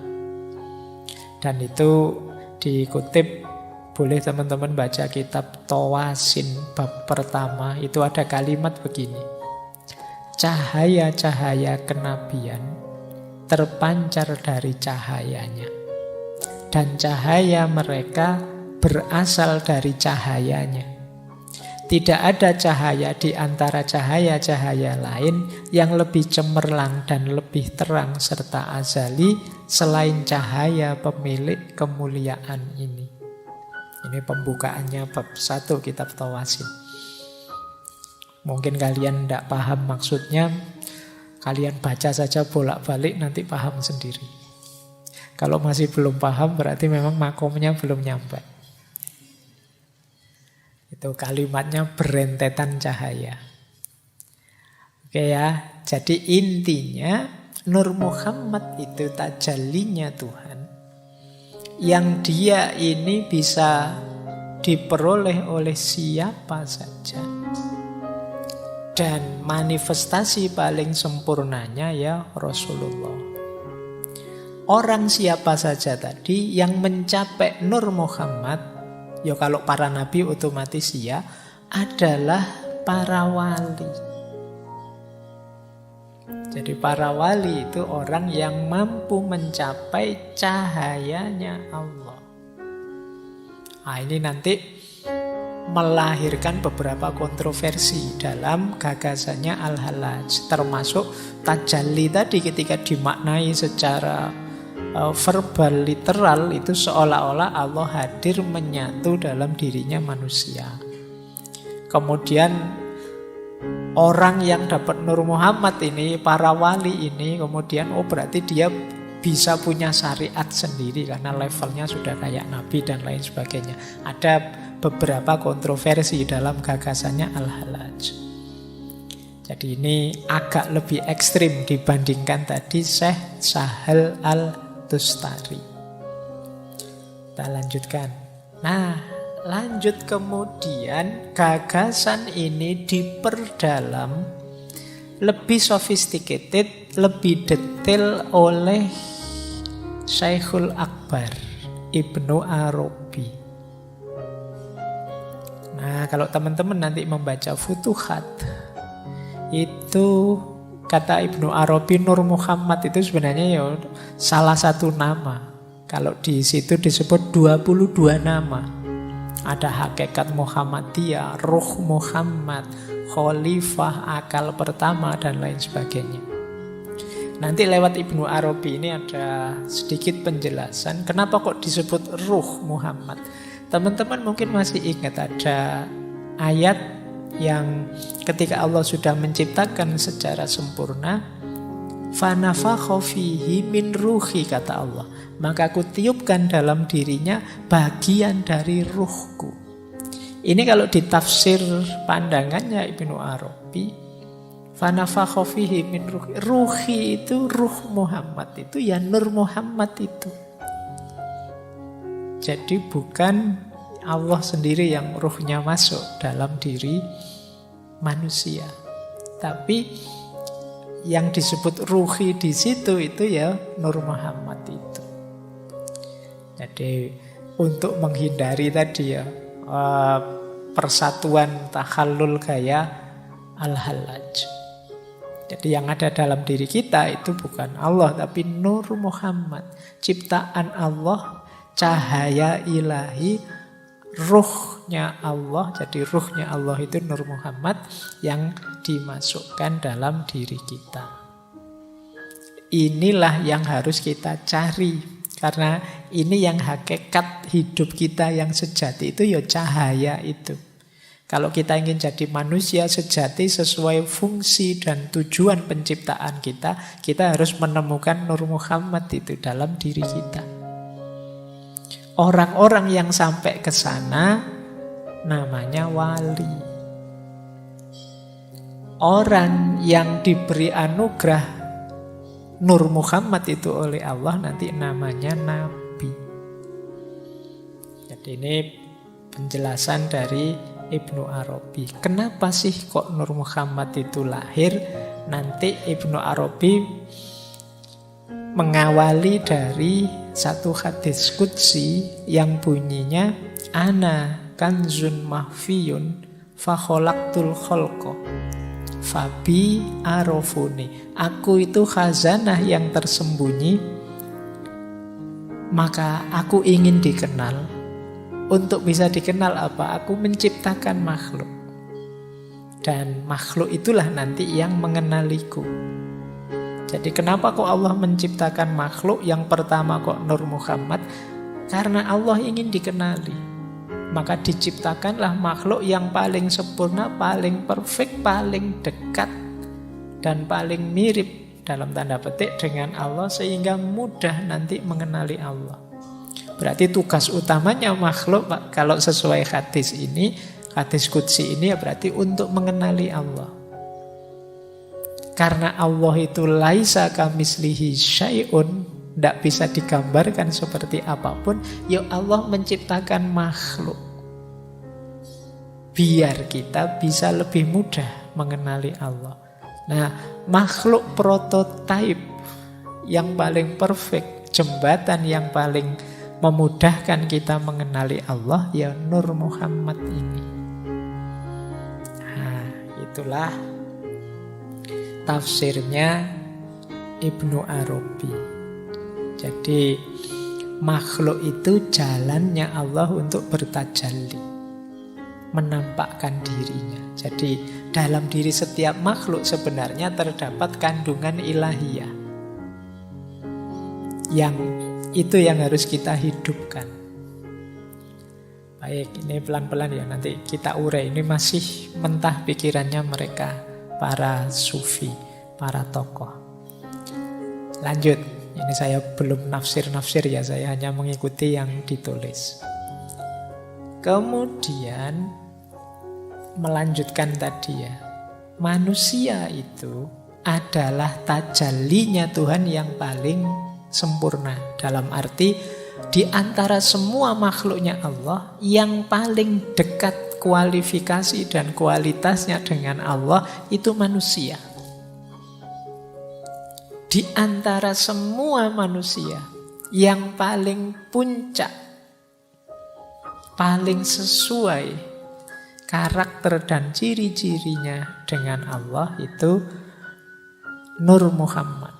Dan itu dikutip, boleh teman-teman baca kitab Tawasin bab pertama, itu ada kalimat begini: cahaya-cahaya kenabian terpancar dari cahayanya, dan cahaya mereka berasal dari cahayanya. Tidak ada cahaya di antara cahaya-cahaya lain yang lebih cemerlang dan lebih terang serta azali selain cahaya pemilik kemuliaan ini. Ini pembukaannya bab 1 kitab Tawasin. Mungkin kalian tidak paham maksudnya, kalian baca saja bolak-balik nanti paham sendiri. Kalau masih belum paham berarti memang makomnya belum nyampe. Itu kalimatnya berentetan cahaya. Oke ya, jadi intinya Nur Muhammad itu tajallinya Tuhan, yang dia ini bisa diperoleh oleh siapa saja. Dan manifestasi paling sempurnanya ya Rasulullah. Orang siapa saja tadi yang mencapai Nur Muhammad, ya kalau para nabi otomatis ya, adalah para wali. Jadi para wali itu orang yang mampu mencapai cahayanya Allah. Nah, ini nanti melahirkan beberapa kontroversi dalam gagasannya Al-Hallaj. Termasuk tajalli tadi ketika dimaknai secara verbal, literal, itu seolah-olah Allah hadir menyatu dalam dirinya manusia. Kemudian orang yang dapat Nur Muhammad ini, para wali ini, kemudian berarti dia bisa punya syariat sendiri karena levelnya sudah kayak nabi dan lain sebagainya. Ada beberapa kontroversi dalam gagasannya Al-Hallaj. Jadi ini agak lebih ekstrim dibandingkan tadi Syekh Sahal Al-Tustari. Kita lanjutkan. Nah, lanjut kemudian gagasan ini diperdalam lebih sophisticated, lebih detail oleh Syekhul Akbar Ibnu Arabi. Nah, kalau teman-teman nanti membaca Futuhat, itu kata Ibnu Arabi Nur Muhammad itu sebenarnya ya salah satu nama. Kalau di situ disebut 22 nama. Ada hakikat Muhammadiyah, Ruh Muhammad, Khalifah, akal pertama, dan lain sebagainya. Nanti lewat Ibnu Arabi ini ada sedikit penjelasan kenapa kok disebut Ruh Muhammad. Teman-teman mungkin masih ingat ada ayat yang ketika Allah sudah menciptakan secara sempurna, fanafakha fihi min ruhi, kata Allah, maka aku tiupkan dalam dirinya bagian dari ruhku. Ini kalau ditafsir pandangannya Ibnu Arabi, Fanafakha fihi min ruhi. Ruhi itu ruh Muhammad itu ya Nur Muhammad itu. Jadi bukan Allah sendiri yang ruhnya masuk dalam diri manusia. Tapi yang disebut ruhi di situ itu ya Nur Muhammad itu. Jadi untuk menghindari tadi ya persatuan takhallul gaya al-Hallaj. Jadi yang ada dalam diri kita itu bukan Allah tapi Nur Muhammad, ciptaan Allah, cahaya ilahi, ruhnya Allah. Jadi ruhnya Allah itu Nur Muhammad yang dimasukkan dalam diri kita. Inilah yang harus kita cari, karena ini yang hakikat hidup kita yang sejati itu ya cahaya itu. Kalau kita ingin jadi manusia sejati sesuai fungsi dan tujuan penciptaan kita, kita harus menemukan Nur Muhammad itu dalam diri kita. Orang-orang yang sampai ke sana namanya wali. Orang yang diberi anugerah Nur Muhammad itu oleh Allah nanti namanya nabi. Jadi ini penjelasan dari Ibnu Arabi. Kenapa sih kok Nur Muhammad itu lahir? Nanti Ibnu Arabi mengawali dari satu hadis qudsi yang bunyinya ana kanzun mahfiyun fa khalaqtul khalqa fabi arafuni. Aku itu khazanah yang tersembunyi, maka aku ingin dikenal. Untuk bisa dikenal apa? Aku menciptakan makhluk, dan makhluk itulah nanti yang mengenaliku. Jadi kenapa kok Allah menciptakan makhluk? Yang pertama kok Nur Muhammad? Karena Allah ingin dikenali. Maka diciptakanlah makhluk yang paling sempurna, paling perfect, paling dekat, dan paling mirip dalam tanda petik dengan Allah, sehingga mudah nanti mengenali Allah. Berarti tugas utamanya makhluk, kalau sesuai hadis ini, hadis qudsi ini, ya berarti untuk mengenali Allah. Karena Allah itu laisa kamislihi syai'un, tidak bisa digambarkan seperti apapun, ya Allah menciptakan makhluk biar kita bisa lebih mudah mengenali Allah. Nah, makhluk prototipe yang paling perfect, jembatan yang paling memudahkan kita mengenali Allah, ya Nur Muhammad ini. Nah, itulah tafsirnya Ibnu Arabi. Jadi makhluk itu jalannya Allah untuk bertajalli, menampakkan dirinya. Jadi dalam diri setiap makhluk sebenarnya terdapat kandungan ilahiyah, yang itu yang harus kita hidupkan. Baik, ini pelan-pelan ya, nanti kita urai. Ini masih mentah pikirannya mereka, para sufi, para tokoh. Lanjut, ini saya belum nafsir-nafsir ya, saya hanya mengikuti yang ditulis. Kemudian melanjutkan tadi ya, manusia itu adalah tajallinya Tuhan yang paling sempurna. Dalam arti di antara semua makhluknya Allah, yang paling dekat kualifikasi dan kualitasnya dengan Allah itu manusia. Di antara semua manusia, yang paling puncak, paling sesuai karakter dan ciri-cirinya dengan Allah itu Nur Muhammad.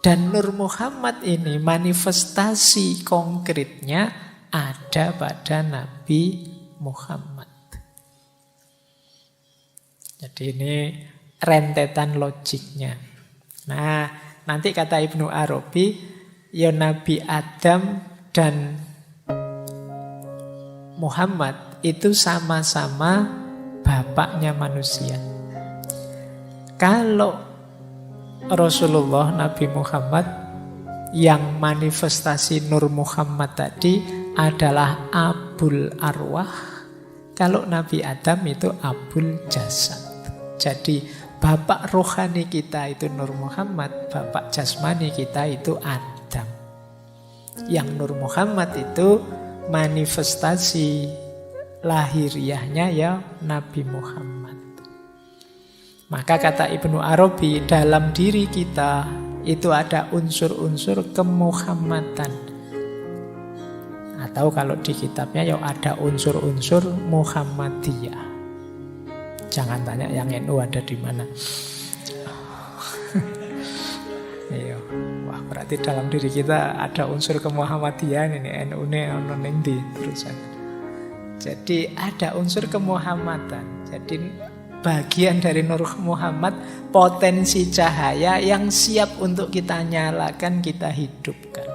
Dan Nur Muhammad ini manifestasi konkretnya ada pada Nabi Muhammad. Jadi ini rentetan logiknya. Nah, nanti kata Ibnu Arabi, ya Nabi Adam dan Muhammad itu sama-sama bapaknya manusia. Kalau Rasulullah Nabi Muhammad yang manifestasi Nur Muhammad tadi adalah Abul Arwah, kalau Nabi Adam itu Abul Jasad. Jadi Bapak rohani kita itu Nur Muhammad, bapak jasmani kita itu Adam. Yang Nur Muhammad itu manifestasi lahiriahnya ya Nabi Muhammad. Maka kata Ibnu Arabi, dalam diri kita itu ada unsur-unsur kemuhammadan. Atau kalau di kitabnya ya ada unsur-unsur Muhammadiyah. Jangan tanya yang NU ada di mana. Iya. Wah, berarti dalam diri kita ada unsur kemuhammadian ini. NU-ne ono ning ndi terusan. Jadi ada unsur kemuhammadan. Jadi bagian dari Nur Muhammad, potensi cahaya yang siap untuk kita nyalakan, kita hidupkan.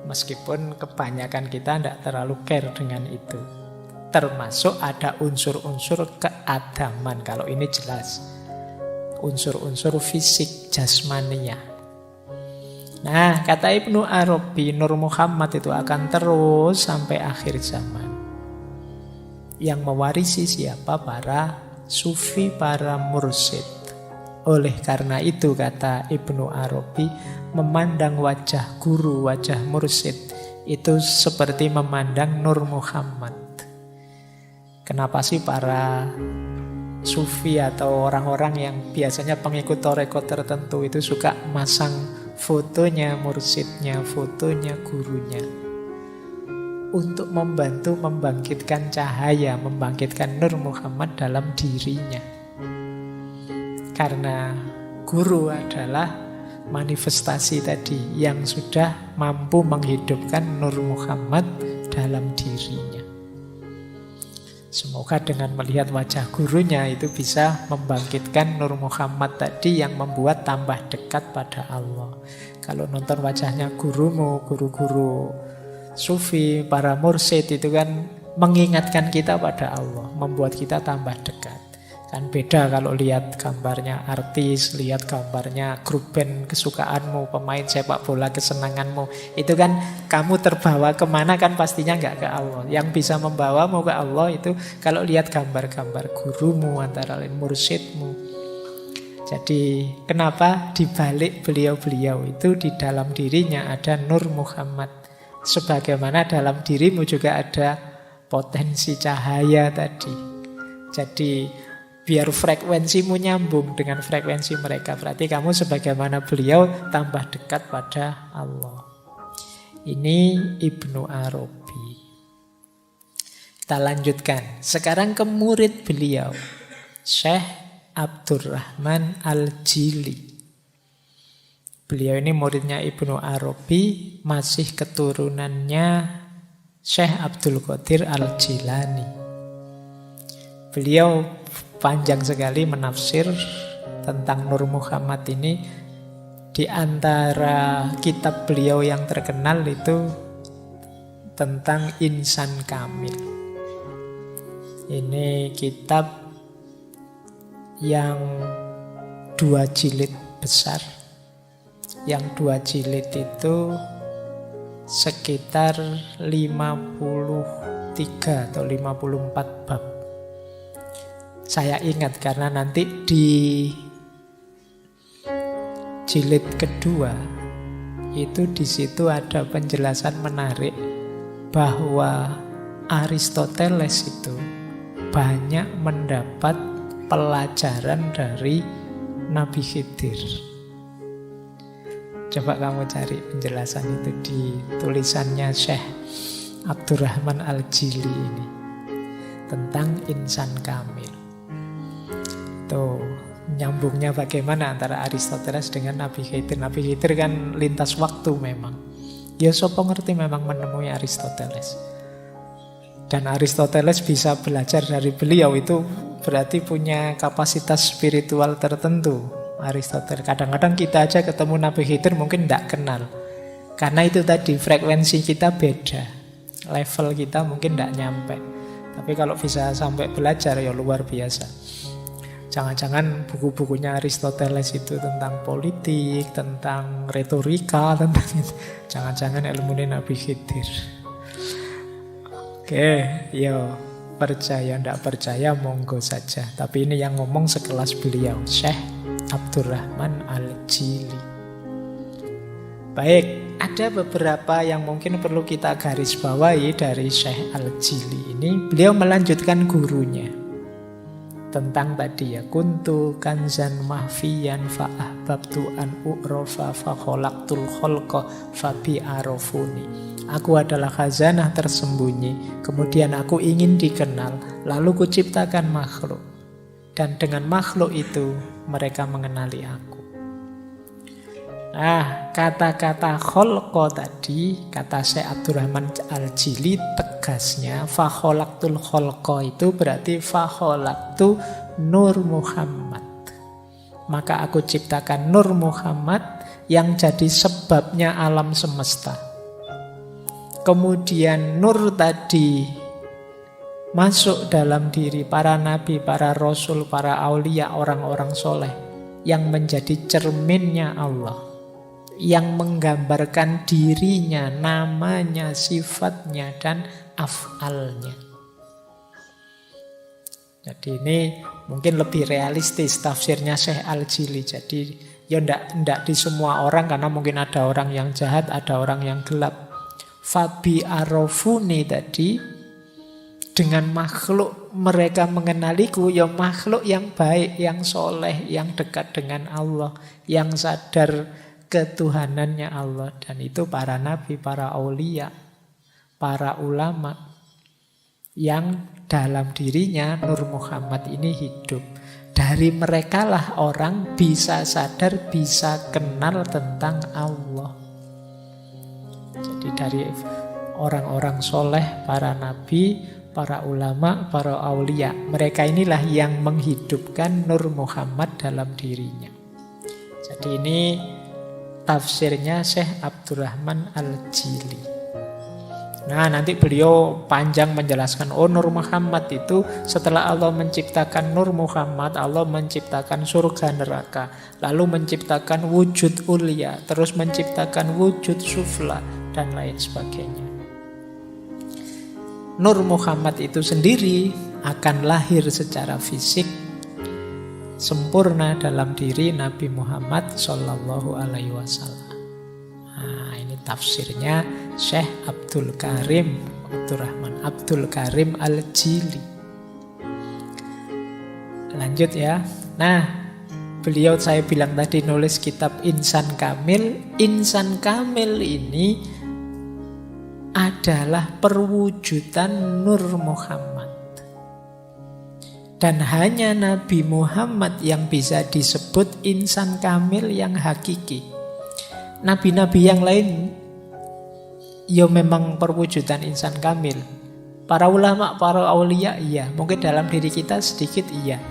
Meskipun kebanyakan kita tidak terlalu care dengan itu. Termasuk ada unsur-unsur keadaman. Kalau ini jelas unsur-unsur fisik jasmania. Nah, kata Ibnu Arabi, Nur Muhammad itu akan terus sampai akhir zaman. Yang mewarisi siapa? Para sufi, para mursyid. Oleh karena itu kata Ibnu Arabi, memandang wajah guru, wajah mursyid itu seperti memandang Nur Muhammad. Kenapa sih para sufi atau orang-orang yang biasanya pengikut tarekat tertentu itu suka masang fotonya mursyidnya, fotonya gurunya? Untuk membantu membangkitkan cahaya, membangkitkan Nur Muhammad dalam dirinya. Karena guru adalah manifestasi tadi yang sudah mampu menghidupkan Nur Muhammad dalam dirinya. Semoga dengan melihat wajah gurunya itu bisa membangkitkan Nur Muhammad tadi yang membuat tambah dekat pada Allah. Kalau nonton wajahnya gurumu, guru-guru sufi, para mursyid itu kan mengingatkan kita pada Allah, membuat kita tambah dekat. Kan beda kalau lihat gambarnya artis, lihat gambarnya grup band kesukaanmu, pemain sepak bola kesenanganmu. Itu kan kamu terbawa kemana kan pastinya nggak ke Allah. Yang bisa membawamu ke Allah itu kalau lihat gambar-gambar gurumu, antara lain mursyidmu. Jadi kenapa dibalik beliau-beliau itu di dalam dirinya ada Nur Muhammad. Sebagaimana dalam dirimu juga ada potensi cahaya tadi. Jadi biar frekuensimu nyambung dengan frekuensi mereka. Berarti kamu sebagaimana beliau tambah dekat pada Allah. Ini Ibnu Arabi. Kita lanjutkan. Sekarang ke murid beliau, Syekh Abdurrahman Al-Jili. Beliau ini muridnya Ibnu Arabi, masih keturunannya Syekh Abdul Qadir Al-Jilani. Beliau panjang sekali menafsir tentang Nur Muhammad ini. Di antara kitab beliau yang terkenal itu tentang Insan Kamil. Ini kitab yang 2 jilid besar. Yang 2 jilid itu sekitar 53 atau 54 bab. Saya ingat karena nanti di jilid kedua itu di situ ada penjelasan menarik bahwa Aristoteles itu banyak mendapat pelajaran dari Nabi Khidir. Coba kamu cari penjelasan itu di tulisannya Syekh Abdurrahman Al-Jili ini tentang Insan Kamil. Tuh, nyambungnya bagaimana antara Aristoteles dengan Nabi Khidir. Nabi Khidir kan lintas waktu memang. Ya sopo ngerti memang menemui Aristoteles. Dan Aristoteles bisa belajar dari beliau itu berarti punya kapasitas spiritual tertentu. Aristoteles. Kadang-kadang kita aja ketemu Nabi Khidir mungkin tidak kenal. Karena itu tadi frekuensi kita beda. Level kita mungkin tidak nyampe. Tapi kalau bisa sampai belajar ya luar biasa. Jangan-jangan buku-bukunya Aristoteles itu tentang politik, tentang retorika, tentang itu. Jangan-jangan ilmunya Nabi Khidir. Oke, yo. percaya, tidak percaya monggo saja. Tapi ini yang ngomong sekelas beliau, Syekh Abdurrahman Al-Jili. Baik, ada beberapa yang mungkin perlu kita garis bawahi dari Syekh Al-Jili ini. Beliau melanjutkan gurunya tentang tadi ya, kuntu kanzan mahfiyan fa ahbabtu an u'rafa fa khalaqtul khalqa fa bi arafuni. Aku adalah khazanah tersembunyi, kemudian aku ingin dikenal, lalu kuciptakan makhluk. Dan dengan makhluk itu mereka mengenali aku. Nah, kata-kata kholqo tadi, kata Syekh Abdurrahman Al-Jili, tegasnya fa khalaqtul kholqo itu berarti fa khalaqtu Nur Muhammad. Maka aku ciptakan Nur Muhammad yang jadi sebabnya alam semesta. Kemudian nur tadi masuk dalam diri para nabi, para rasul, para aulia, orang-orang soleh yang menjadi cerminnya Allah, yang menggambarkan dirinya, namanya, sifatnya, dan af'alnya. Jadi ini mungkin lebih realistis tafsirnya Syekh Al-Jili. Jadi ya ndak di semua orang, karena mungkin ada orang yang jahat, ada orang yang gelap. Fabi arafuni tadi, dengan makhluk mereka mengenaliku, ya makhluk yang baik, yang soleh, yang dekat dengan Allah, yang sadar ketuhanannya Allah. Dan itu para nabi, para aulia, para ulama yang dalam dirinya Nur Muhammad ini hidup. Dari merekalah orang bisa sadar, bisa kenal tentang Allah. Jadi dari orang-orang soleh, para nabi, para ulama, para aulia, mereka inilah yang menghidupkan Nur Muhammad dalam dirinya. Jadi ini tafsirnya Syekh Abdurrahman Al-Jili. Nah, nanti beliau panjang menjelaskan, oh Nur Muhammad itu setelah Allah menciptakan Nur Muhammad, Allah menciptakan surga neraka, lalu menciptakan wujud ulia, terus menciptakan wujud sufla, dan lain sebagainya. Nur Muhammad itu sendiri akan lahir secara fisik sempurna dalam diri Nabi Muhammad Sallallahu Alaihi Wasallam. Nah, ini tafsirnya Syekh Abdul Karim Abdurrahman Abdul Karim Al-Jili. Lanjut ya. Nah, beliau saya bilang tadi nulis kitab Insan Kamil. Insan Kamil ini adalah perwujudan Nur Muhammad. Dan hanya Nabi Muhammad yang bisa disebut insan kamil yang hakiki. Nabi-nabi yang lain ya memang perwujudan insan kamil. Para ulama, para aulia iya, mungkin dalam diri kita sedikit iya.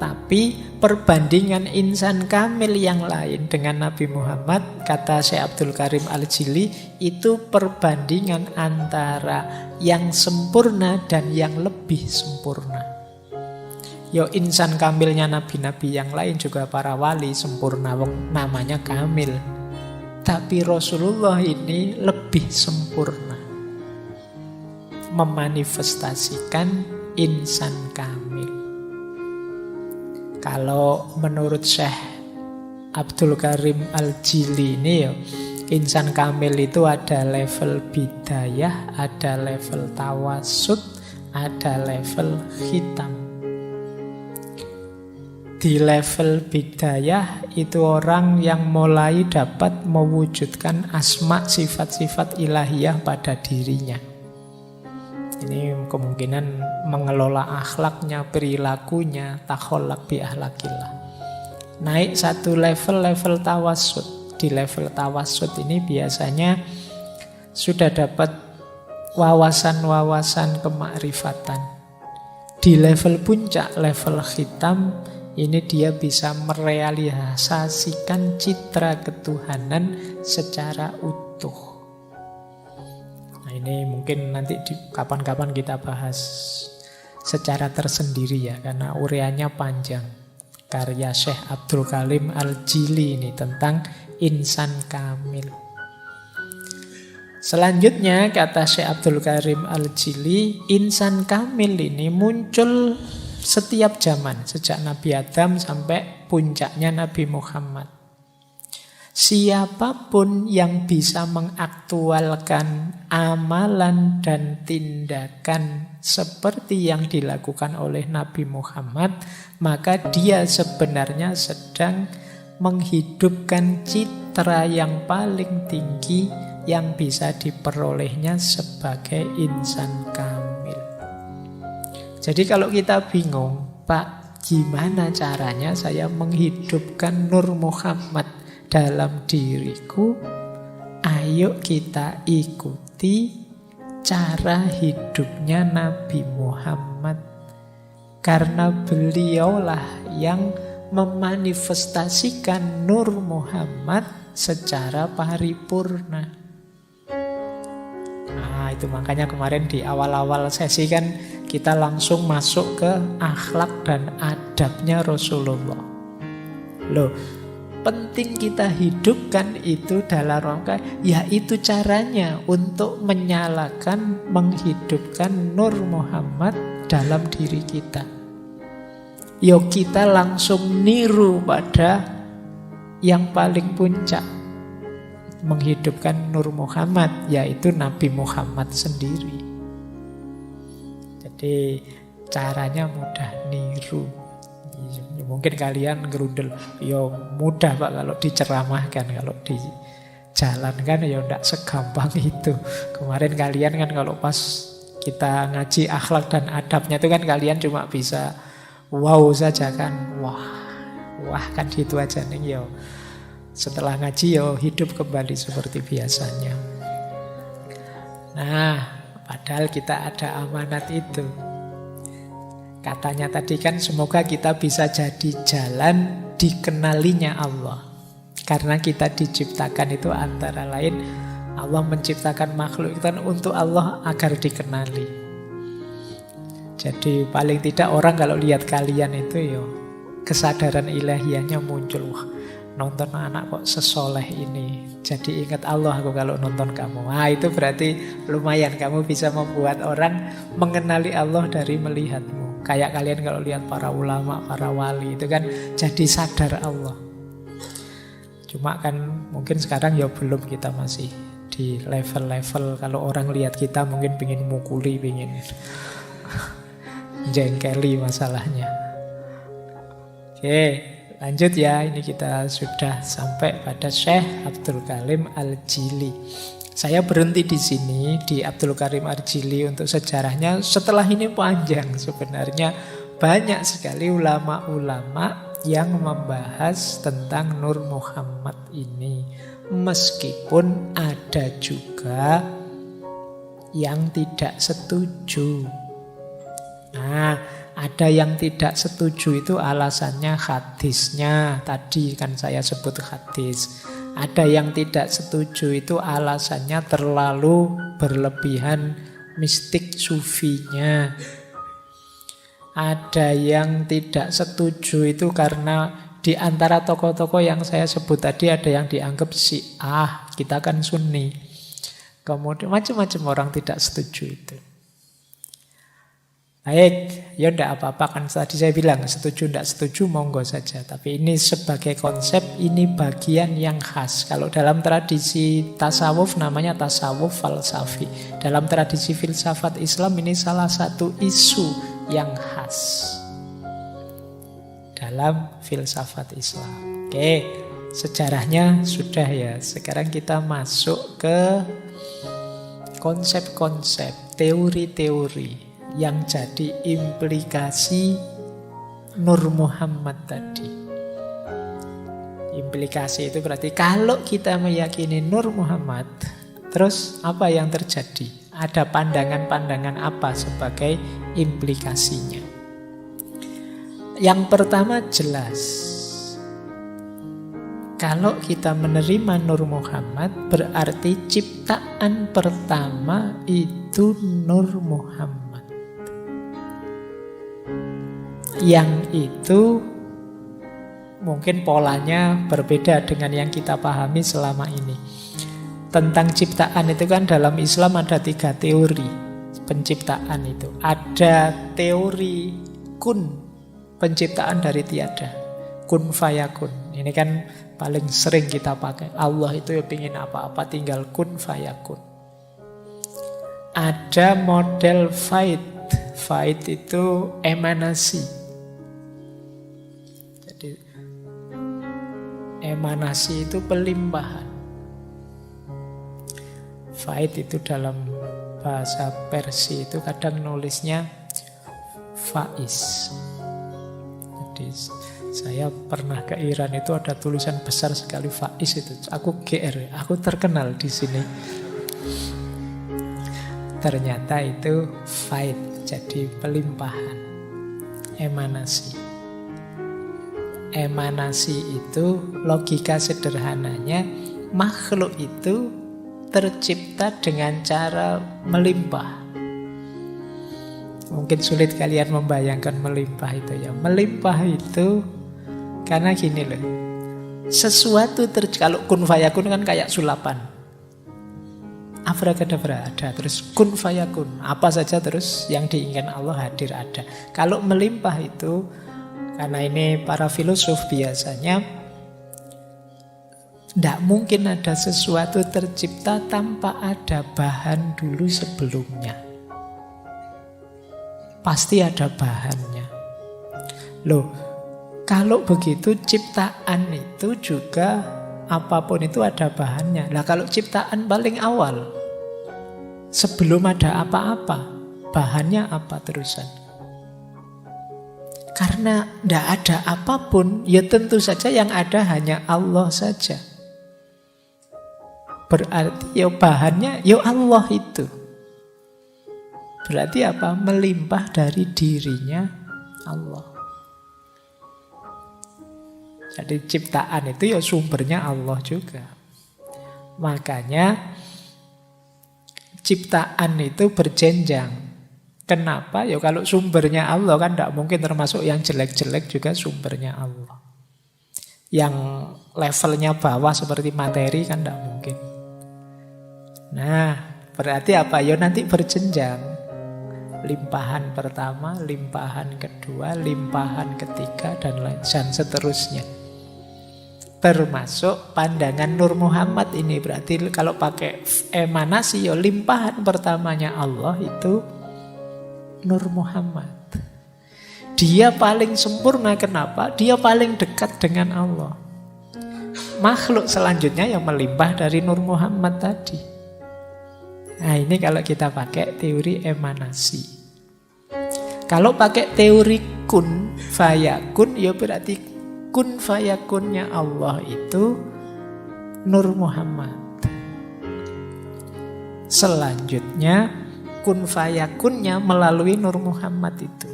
Tapi perbandingan insan kamil yang lain dengan Nabi Muhammad, kata Syekh Abdul Karim Al-Jili, itu perbandingan antara yang sempurna dan yang lebih sempurna. Yo, insan kamilnya nabi-nabi yang lain juga para wali sempurna, namanya kamil. Tapi Rasulullah ini lebih sempurna, memanifestasikan insan kamil. Kalau menurut Syekh Abdul Karim Al-Jili ini ya, insan kamil itu ada level bidayah, ada level tawasud, ada level khitam. Di level bidayah itu orang yang mulai dapat mewujudkan asma sifat-sifat ilahiyah pada dirinya. Ini kemungkinan mengelola akhlaknya, perilakunya, takholak bi ahlakillah. Naik satu level tawasud. Di level tawasud ini biasanya sudah dapat wawasan-wawasan kemakrifatan. Di level puncak, level khitam, ini dia bisa merealisasikan citra ketuhanan secara utuh. Nah, ini mungkin nanti kapan-kapan kita bahas secara tersendiri ya, karena ureanya panjang. Karya Syekh Abdul Karim Al-Jili ini tentang insan kamil. Selanjutnya kata Syekh Abdul Karim Al-Jili, insan kamil ini muncul setiap zaman, sejak Nabi Adam sampai puncaknya Nabi Muhammad. Siapapun yang bisa mengaktualkan amalan dan tindakan seperti yang dilakukan oleh Nabi Muhammad, maka dia sebenarnya sedang menghidupkan citra yang paling tinggi yang bisa diperolehnya sebagai insan kamil. Jadi kalau kita bingung, Pak, gimana caranya saya menghidupkan Nur Muhammad dalam diriku? Ayo kita ikuti cara hidupnya Nabi Muhammad. Karena beliaulah yang memanifestasikan Nur Muhammad secara paripurna. Nah, itu makanya kemarin di awal-awal sesi kan kita langsung masuk ke akhlak dan adabnya Rasulullah. Loh, penting kita hidupkan itu dalam rangka, yaitu caranya untuk menyalakan, menghidupkan Nur Muhammad dalam diri kita. Yuk kita langsung niru pada yang paling puncak, menghidupkan Nur Muhammad, yaitu Nabi Muhammad sendiri. Jadi caranya mudah, niru. Mungkin kalian gerundel, ya mudah Pak kalau diceramahkan, kalau dijalankan ya tidak segampang itu. Kemarin kalian kan kalau pas kita ngaji akhlak dan adabnya itu kan kalian cuma bisa wow saja kan, wah kan gitu aja nih yo. Setelah ngaji yo hidup kembali seperti biasanya. Nah, padahal kita ada amanat itu. Katanya tadi kan semoga kita bisa jadi jalan dikenalinya Allah. Karena kita diciptakan itu antara lain Allah menciptakan makhluk itu untuk Allah agar dikenali. Jadi paling tidak orang kalau lihat kalian itu yo kesadaran ilahiyahnya muncul. Wah, nonton anak kok sesoleh ini, jadi ingat Allah aku kalau nonton kamu. Nah itu berarti lumayan kamu bisa membuat orang mengenali Allah dari melihatmu. Kayak kalian kalau lihat para ulama, para wali itu kan jadi sadar Allah. Cuma kan mungkin sekarang ya belum, kita masih di level-level kalau orang lihat kita mungkin pengen mukuli, pengen jengkeli masalahnya. Oke, lanjut ya, ini kita sudah sampai pada Syekh Abdul Karim Al-Jili. Saya berhenti di sini di Abdul Karim Al-Jili untuk sejarahnya. Setelah ini panjang sebenarnya, banyak sekali ulama-ulama yang membahas tentang Nur Muhammad ini. Meskipun ada juga yang tidak setuju. Nah, ada yang tidak setuju itu alasannya hadisnya. Tadi kan saya sebut hadis. Ada yang tidak setuju itu alasannya terlalu berlebihan mistik sufinya. Ada yang tidak setuju itu karena di antara tokoh-tokoh yang saya sebut tadi ada yang dianggap Syiah, kita kan Sunni. Kemudian macam-macam orang tidak setuju itu. Baik, ya tidak apa-apa kan tadi saya bilang setuju tidak setuju monggo saja. Tapi ini sebagai konsep, ini bagian yang khas. Kalau dalam tradisi tasawuf namanya tasawuf falsafi. Dalam tradisi filsafat Islam ini salah satu isu yang khas dalam filsafat Islam. Oke, sejarahnya sudah ya. Sekarang kita masuk ke konsep-konsep, teori-teori yang jadi implikasi Nur Muhammad tadi. Implikasi itu berarti kalau kita meyakini Nur Muhammad, terus apa yang terjadi? Ada pandangan-pandangan apa sebagai implikasinya? Yang pertama jelas, kalau kita menerima Nur Muhammad berarti ciptaan pertama itu Nur Muhammad. Yang itu mungkin polanya berbeda dengan yang kita pahami selama ini. tentang ciptaan itu kan dalam Islam ada 3 teori penciptaan itu. Ada teori kun, penciptaan dari tiada, kun fayakun. Ini kan paling sering kita pakai. Allah itu ya pingin apa-apa tinggal kun fayakun. Ada model faid. Faid itu emanasi. Jadi emanasi itu pelimpahan. Faid itu dalam bahasa Persia itu kadang nulisnya faiz. Jadi saya pernah ke Iran itu ada tulisan besar sekali faiz itu. Aku GR, aku terkenal di sini. Ternyata itu faid, jadi pelimpahan, emanasi. Emanasi itu logika sederhananya makhluk itu tercipta dengan cara melimpah. Mungkin sulit kalian membayangkan melimpah itu ya. Melimpah itu karena gini loh. Sesuatu kalau kun fayakun kan kayak sulapan. Abracadabra ada, terus kun fayakun. Apa saja terus yang diinginkan Allah hadir ada. Kalau melimpah itu, karena ini para filosof biasanya tidak mungkin ada sesuatu tercipta tanpa ada bahan dulu sebelumnya. Pasti ada bahannya. Loh, kalau begitu ciptaan itu juga apapun itu ada bahannya. Lah kalau ciptaan paling awal, sebelum ada apa-apa, bahannya apa terusan? Karena tidak ada apapun, ya tentu saja yang ada hanya Allah saja. Berarti ya bahannya ya Allah itu. Berarti apa? Melimpah dari dirinya Allah. Jadi ciptaan itu ya sumbernya Allah juga. Makanya ciptaan itu berjenjang. Kenapa? Ya kalau sumbernya Allah kan tidak mungkin termasuk yang jelek-jelek juga sumbernya Allah. Yang levelnya bawah seperti materi kan tidak mungkin. Nah, berarti apa? Ya nanti berjenjang. Limpahan pertama, limpahan kedua, limpahan ketiga, dan seterusnya. Termasuk pandangan Nur Muhammad ini. Berarti kalau pakai emanasi, ya limpahan pertamanya Allah itu Nur Muhammad. Dia paling sempurna, kenapa? Dia paling dekat dengan Allah. Makhluk selanjutnya yang melimpah dari Nur Muhammad tadi. Nah ini kalau kita pakai teori emanasi. Kalau pakai teori kun fayakun, ya berarti kun fayakunnya Allah itu Nur Muhammad. Selanjutnya kun fayakunnya melalui Nur Muhammad itu.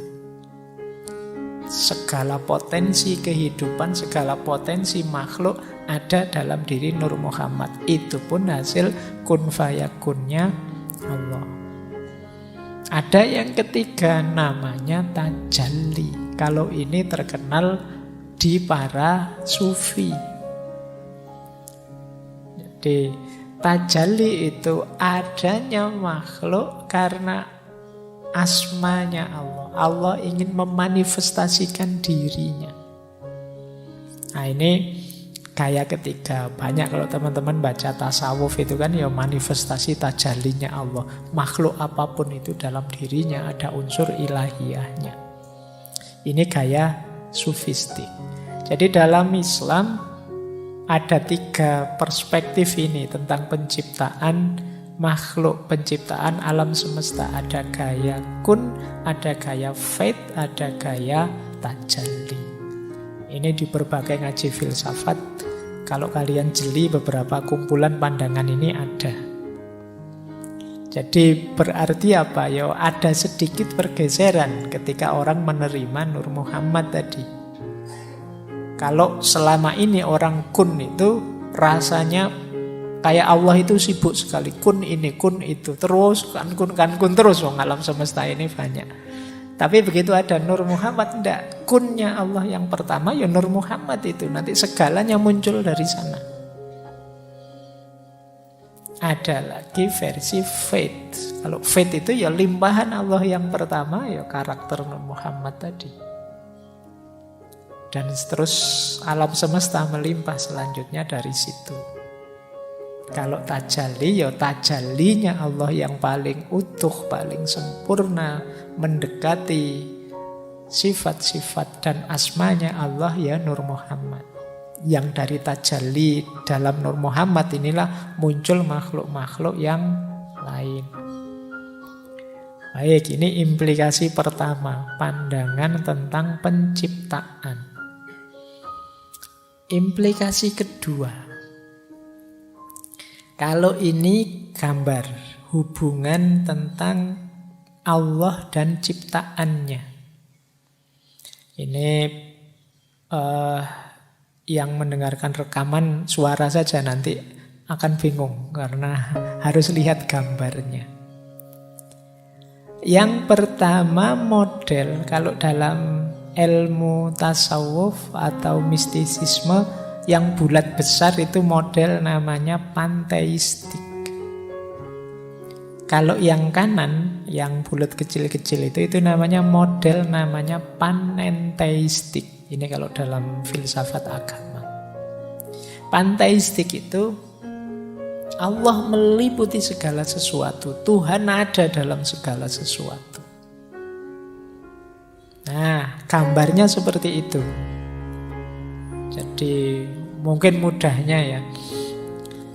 Segala potensi kehidupan, segala potensi makhluk ada dalam diri Nur Muhammad. Itu pun hasil kun fayakunnya Allah. Ada yang ketiga namanya tajalli. Kalau ini terkenal di para sufi. Jadi tajalli itu adanya makhluk karena asmanya Allah. Allah ingin memanifestasikan dirinya. Nah ini gaya ketiga. Banyak kalau teman-teman baca tasawuf itu kan ya manifestasi tajallinya Allah. Makhluk apapun itu dalam dirinya ada unsur ilahiyahnya. Ini gaya sufistik. Jadi dalam Islam ada 3 perspektif ini tentang penciptaan makhluk, penciptaan alam semesta. Ada gaya kun, ada gaya faid, ada gaya tajalli. Ini di berbagai ngaji filsafat. Kalau kalian jeli beberapa kumpulan pandangan ini ada. Jadi berarti apa? Ya ada sedikit pergeseran ketika orang menerima Nur Muhammad tadi. Kalau selama ini orang kun itu rasanya kayak Allah itu sibuk sekali. Kun ini, kun itu. Terus kan kun terus. Alam semesta ini banyak. Tapi begitu ada Nur Muhammad, tidak. Kunnya Allah yang pertama ya Nur Muhammad itu. Nanti segalanya muncul dari sana. Ada lagi versi faith. Kalau faith itu ya limpahan Allah yang pertama, ya karakter Muhammad tadi. Dan terus alam semesta melimpah selanjutnya dari situ. Kalau tajalli, ya tajallinya Allah yang paling utuh, paling sempurna, mendekati sifat-sifat dan asmanya Allah, ya Nur Muhammad. Yang dari tajalli dalam Nur Muhammad inilah muncul makhluk-makhluk yang lain. Baik, ini implikasi pertama, pandangan tentang penciptaan. Implikasi kedua, kalau ini gambar hubungan tentang Allah dan ciptaannya. Ini yang mendengarkan rekaman suara saja nanti akan bingung karena harus lihat gambarnya. Yang pertama model, kalau dalam ilmu tasawuf atau mistisisme yang bulat besar itu model namanya panteistik. Kalau yang kanan, yang bulat kecil-kecil itu namanya model namanya panenteistik. Ini kalau dalam filsafat agama. Panteistik itu Allah meliputi segala sesuatu. Tuhan ada dalam segala sesuatu. Nah, gambarnya seperti itu. Jadi mungkin mudahnya ya.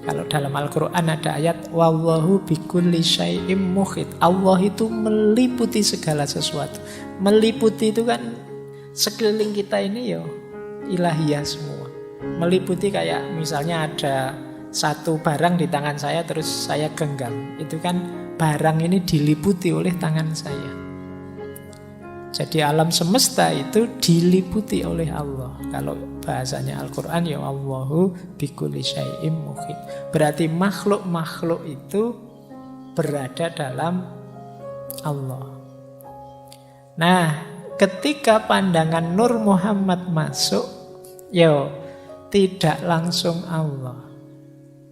Kalau dalam Al-Quran ada ayat wallahu bikulli syai'im muhit. Allah itu meliputi segala sesuatu. Meliputi itu kan sekeliling kita ini ya ilahiyah semua. Meliputi kayak misalnya ada satu barang di tangan saya terus saya genggam. Itu kan barang ini diliputi oleh tangan saya. Jadi alam semesta itu diliputi oleh Allah. Kalau bahasanya Al-Quran ya Allahu bikulli syai'im muhit. Berarti makhluk-makhluk itu berada dalam Allah. Nah, ketika pandangan Nur Muhammad masuk, tidak langsung Allah.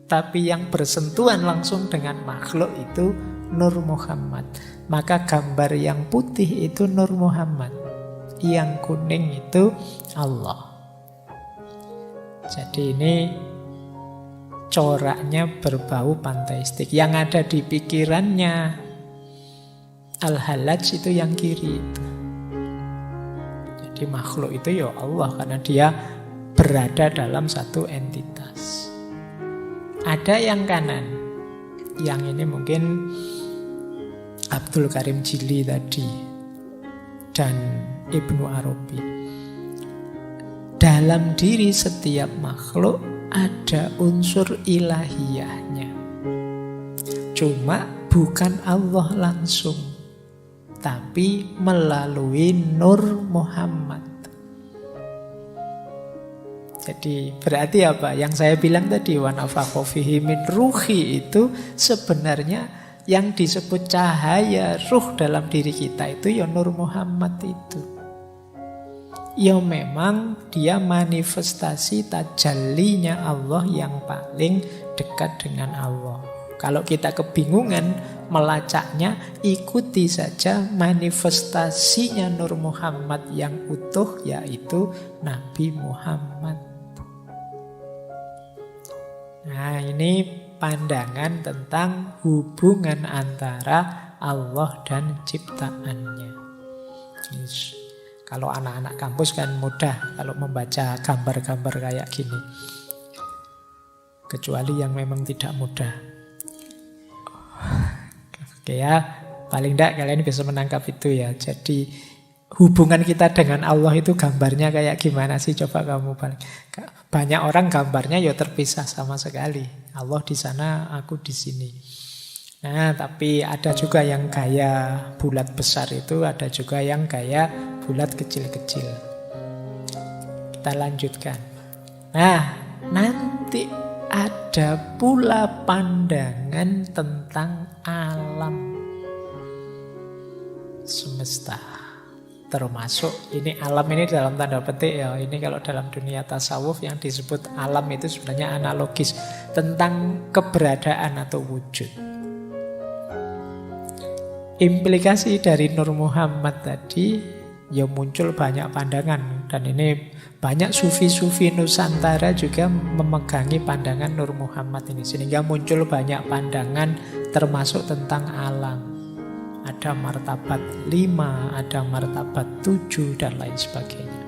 Tapi yang bersentuhan langsung dengan makhluk itu Nur Muhammad. Maka gambar yang putih itu Nur Muhammad. Yang kuning itu Allah. Jadi ini coraknya berbau panteistik. Yang ada di pikirannya Al-Hallaj itu yang kiri itu. Jadi makhluk itu ya Allah karena dia berada dalam satu entitas. Ada yang kanan. Yang ini mungkin Abdul Karim Jili tadi dan Ibnu Arabi. Dalam diri setiap makhluk ada unsur ilahiyahnya. Cuma bukan Allah langsung, tapi melalui Nur Muhammad. Jadi berarti apa? Yang saya bilang tadi wa nafakha fihi min ruhi itu sebenarnya yang disebut cahaya ruh dalam diri kita itu ya Nur Muhammad itu. Ya memang dia manifestasi tajallinya Allah yang paling dekat dengan Allah. Kalau kita kebingungan melacaknya, ikuti saja manifestasinya Nur Muhammad yang utuh, yaitu Nabi Muhammad. Nah, ini pandangan tentang hubungan antara Allah dan ciptaannya. Yes. Kalau anak-anak kampus kan mudah kalau membaca gambar-gambar kayak gini. Kecuali yang memang tidak mudah. Oke ya, paling tidak kalian bisa menangkap itu ya. Jadi hubungan kita dengan Allah itu gambarnya kayak gimana sih? Coba kamu balik. Banyak orang gambarnya ya terpisah sama sekali. Allah di sana, aku di sini. Nah, tapi ada juga yang gaya bulat besar itu, ada juga yang gaya bulat kecil-kecil. Kita lanjutkan. Nah, nanti ada pula pandangan tentang alam semesta. Termasuk ini alam ini dalam tanda petik ya. Ini kalau dalam dunia tasawuf yang disebut alam itu sebenarnya analogis tentang keberadaan atau wujud. Implikasi dari Nur Muhammad tadi ya muncul banyak pandangan. Dan ini banyak sufi-sufi Nusantara juga memegangi pandangan Nur Muhammad ini. Sehingga muncul banyak pandangan termasuk tentang alam. Ada martabat 5, ada martabat 7, dan lain sebagainya.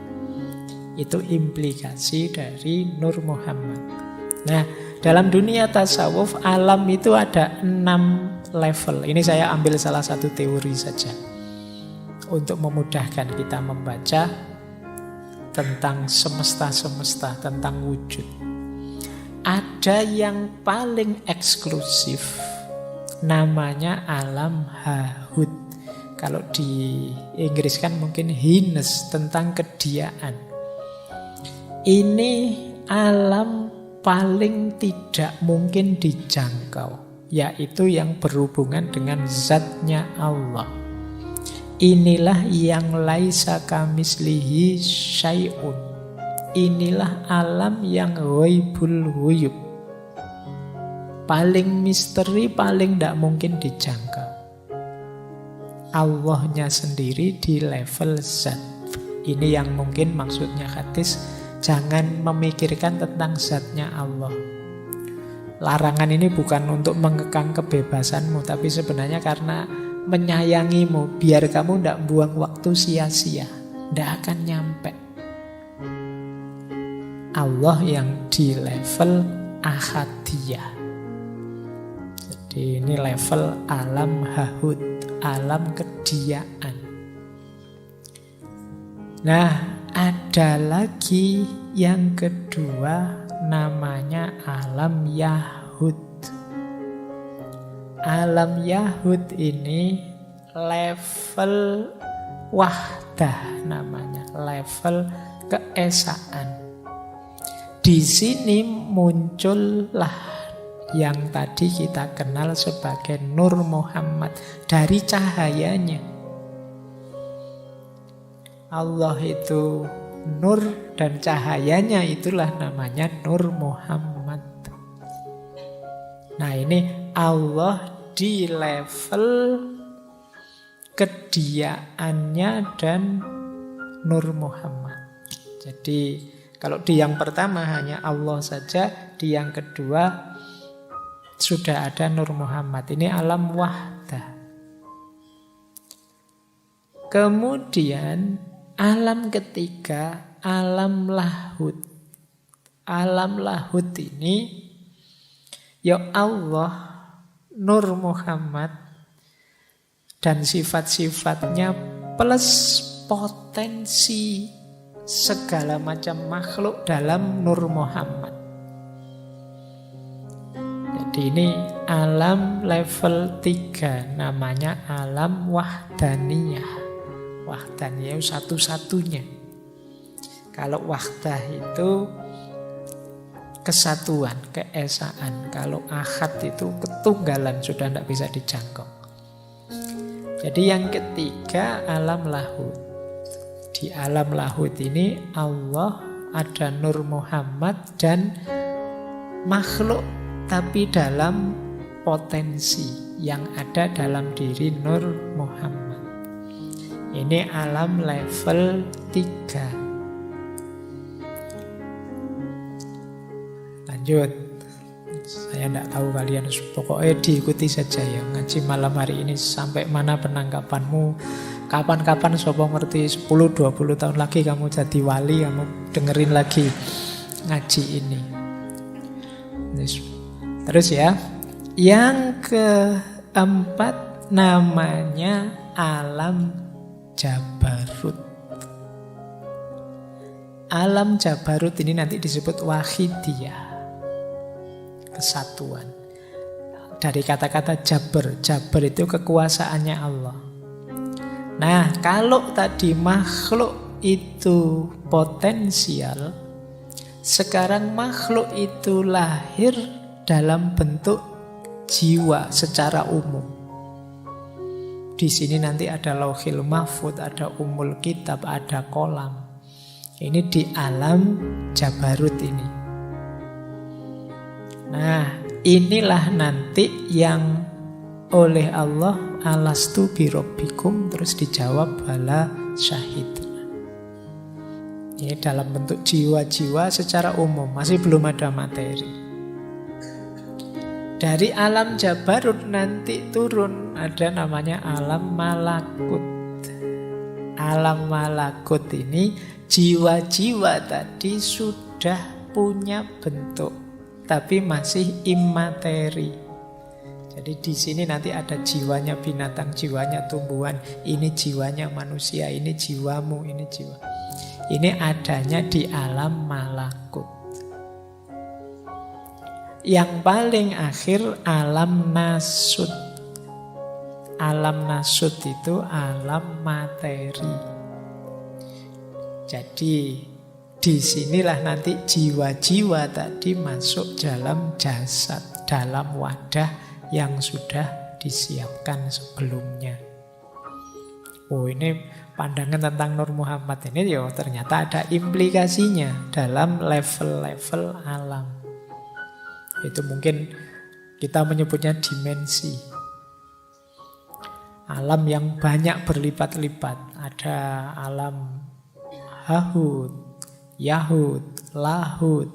Itu implikasi dari Nur Muhammad. Nah, dalam dunia tasawuf, alam itu ada 6 level. Ini saya ambil salah satu teori saja untuk memudahkan kita membaca tentang semesta-semesta, tentang wujud. Ada yang paling eksklusif, namanya alam hahut. Kalau di Inggris kan mungkin hines, tentang kediaan. Ini alam paling tidak mungkin dijangkau, yaitu yang berhubungan dengan zatnya Allah. Inilah yang laisa kamislihi syai'un. Inilah alam yang ghaibul ghuyub. Paling misteri, paling tidak mungkin dijangkau. Allahnya sendiri di level zat. Ini yang mungkin maksudnya hadis, jangan memikirkan tentang zatnya Allah. Larangan ini bukan untuk mengekang kebebasanmu, tapi sebenarnya karena menyayangimu, biar kamu tidak buang waktu sia-sia, tidak akan nyampe. Allah yang di level ahadiyah. Ini level alam hahut, alam kediaan. Nah, ada lagi yang kedua, namanya alam yahud. Alam yahud ini level wahdah namanya, level keesaan. Di sini muncullah yang tadi kita kenal sebagai Nur Muhammad dari cahayanya. Allah itu nur dan cahayanya itulah namanya Nur Muhammad. Nah, ini Allah di level kediaannya dan Nur Muhammad. Jadi kalau di yang pertama hanya Allah saja, di yang kedua sudah ada Nur Muhammad. Ini alam wahdah. Kemudian alam ketiga, alam lahut. Alam lahut ini ya Allah, Nur Muhammad dan sifat-sifatnya plus potensi segala macam makhluk dalam Nur Muhammad. Jadi ini alam level 3, namanya alam wahdaniyah. Wahdaniyah satu-satunya. Kalau wahdah itu kesatuan, keesaan. Kalau ahad itu ketunggalan, sudah tidak bisa dijangkau. Jadi yang ketiga alam lahut. Di alam lahut ini Allah, ada Nur Muhammad dan makhluk, tapi dalam potensi yang ada dalam diri Nur Muhammad. Ini alam level 3. Lanjut. Saya tidak tahu kalian, pokoknya diikuti saja ya. Ngaji malam hari ini sampai mana penangkapanmu. Kapan-kapan sopo ngerti 10-20 tahun lagi kamu jadi wali, kamu dengerin lagi ngaji ini. Terus ya, yang keempat namanya alam Jabarut. Alam Jabarut ini nanti disebut wahidiyah, kesatuan. Dari kata-kata Jabar, Jabar itu kekuasaannya Allah. Nah, kalau tadi makhluk itu potensial, sekarang makhluk itu lahir dalam bentuk jiwa secara umum. Di sini nanti ada Lauhil Mahfud, ada Ummul Kitab, ada kolam. Ini di alam Jabarut ini. Nah, inilah nanti yang oleh Allah, alastu birabbikum, terus dijawab bala syahid. Ini dalam bentuk jiwa-jiwa secara umum, masih belum ada materi. Dari alam Jabarut nanti turun, ada namanya alam malakut. Alam malakut ini jiwa-jiwa tadi sudah punya bentuk, tapi masih imateri. Jadi di sini nanti ada jiwanya binatang, jiwanya tumbuhan, ini jiwanya manusia, ini jiwamu, ini jiwa. Ini adanya di alam malakut. Yang paling akhir alam nasut. Alam nasut itu alam materi. Jadi disinilah nanti jiwa-jiwa tadi masuk dalam jasad, dalam wadah yang sudah disiapkan sebelumnya. Oh, ini pandangan tentang Nur Muhammad ini ya ternyata ada implikasinya dalam level-level alam. Itu mungkin kita menyebutnya dimensi. Alam yang banyak berlipat-lipat. Ada alam Hahut, Yahud, Lahut,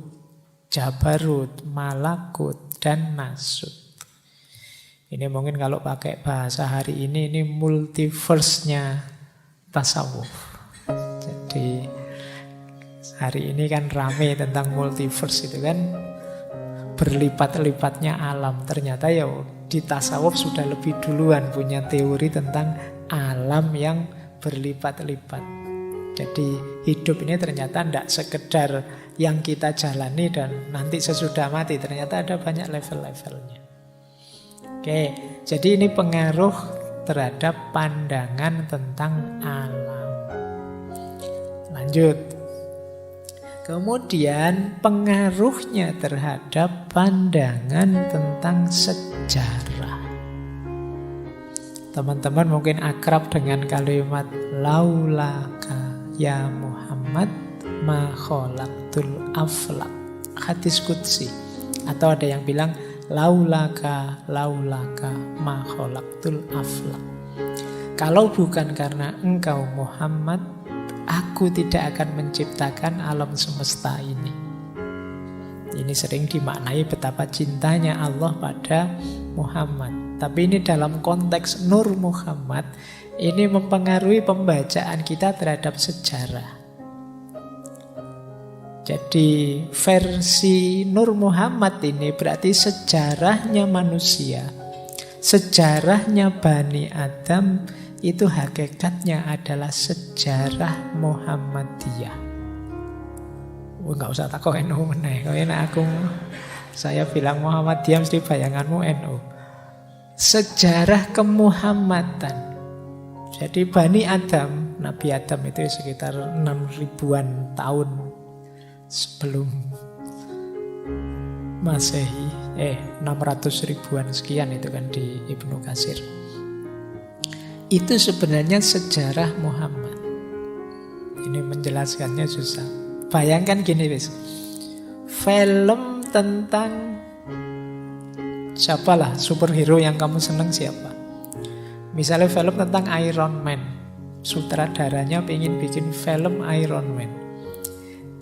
Jabarut, Malakut, dan Nasut. Ini mungkin kalau pakai bahasa hari ini multiverse-nya tasawuf. Jadi hari ini kan rame tentang multiverse itu kan, berlipat-lipatnya alam. Ternyata ya di tasawuf sudah lebih duluan punya teori tentang alam yang berlipat-lipat. Jadi hidup ini ternyata tidak sekedar yang kita jalani dan nanti sesudah mati. Ternyata ada banyak level-levelnya. Oke, jadi ini pengaruh terhadap pandangan tentang alam. Lanjut. Kemudian pengaruhnya terhadap pandangan tentang sejarah. Teman-teman mungkin akrab dengan kalimat laulaka ya Muhammad ma khalaqtul aflaq. Hadis qudsi. Atau ada yang bilang laulaka ma khalaqtul aflaq. Kalau bukan karena engkau Muhammad, aku tidak akan menciptakan alam semesta ini. Ini sering dimaknai betapa cintanya Allah pada Muhammad. Tapi ini dalam konteks Nur Muhammad, ini mempengaruhi pembacaan kita terhadap sejarah. Jadi versi Nur Muhammad ini berarti sejarahnya manusia, sejarahnya Bani Adam, itu hakikatnya adalah sejarah Muhammadiyah. Enggak usah takut NU meneh. Saya bilang Muhammadiyah mesti bayanganmu NU. Sejarah kemuhammadan. Jadi Bani Adam, Nabi Adam itu sekitar 6.000-an tahun sebelum Masehi, 600 ribuan sekian itu kan di Ibnu Katsir. Itu sebenarnya sejarah Muhammad. Ini menjelaskannya susah. Bayangkan gini, wis. Film tentang siapalah superhero yang kamu senang siapa? Misalnya film tentang Iron Man. Sutradaranya pengen bikin film Iron Man.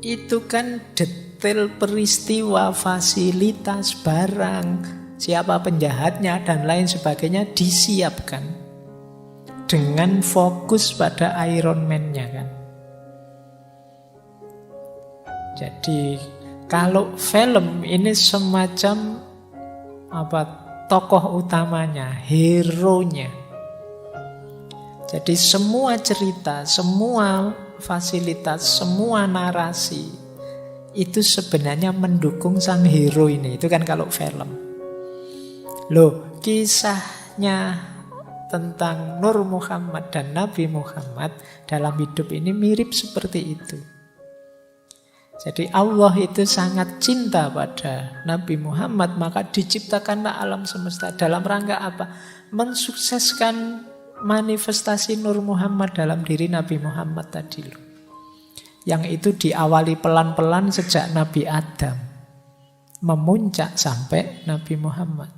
Itu kan detail peristiwa, fasilitas, barang, siapa penjahatnya dan lain sebagainya disiapkan dengan fokus pada Iron Man-nya kan. Jadi kalau film ini semacam tokoh utamanya, hero-nya. Jadi semua cerita, semua fasilitas, semua narasi itu sebenarnya mendukung sang hero ini. Itu kan kalau film. Loh, kisahnya tentang Nur Muhammad dan Nabi Muhammad dalam hidup ini mirip seperti itu. Jadi Allah itu sangat cinta pada Nabi Muhammad, maka diciptakanlah alam semesta. Dalam rangka apa? Mensukseskan manifestasi Nur Muhammad dalam diri Nabi Muhammad tadi loh. Yang itu diawali pelan-pelan sejak Nabi Adam, memuncak sampai Nabi Muhammad.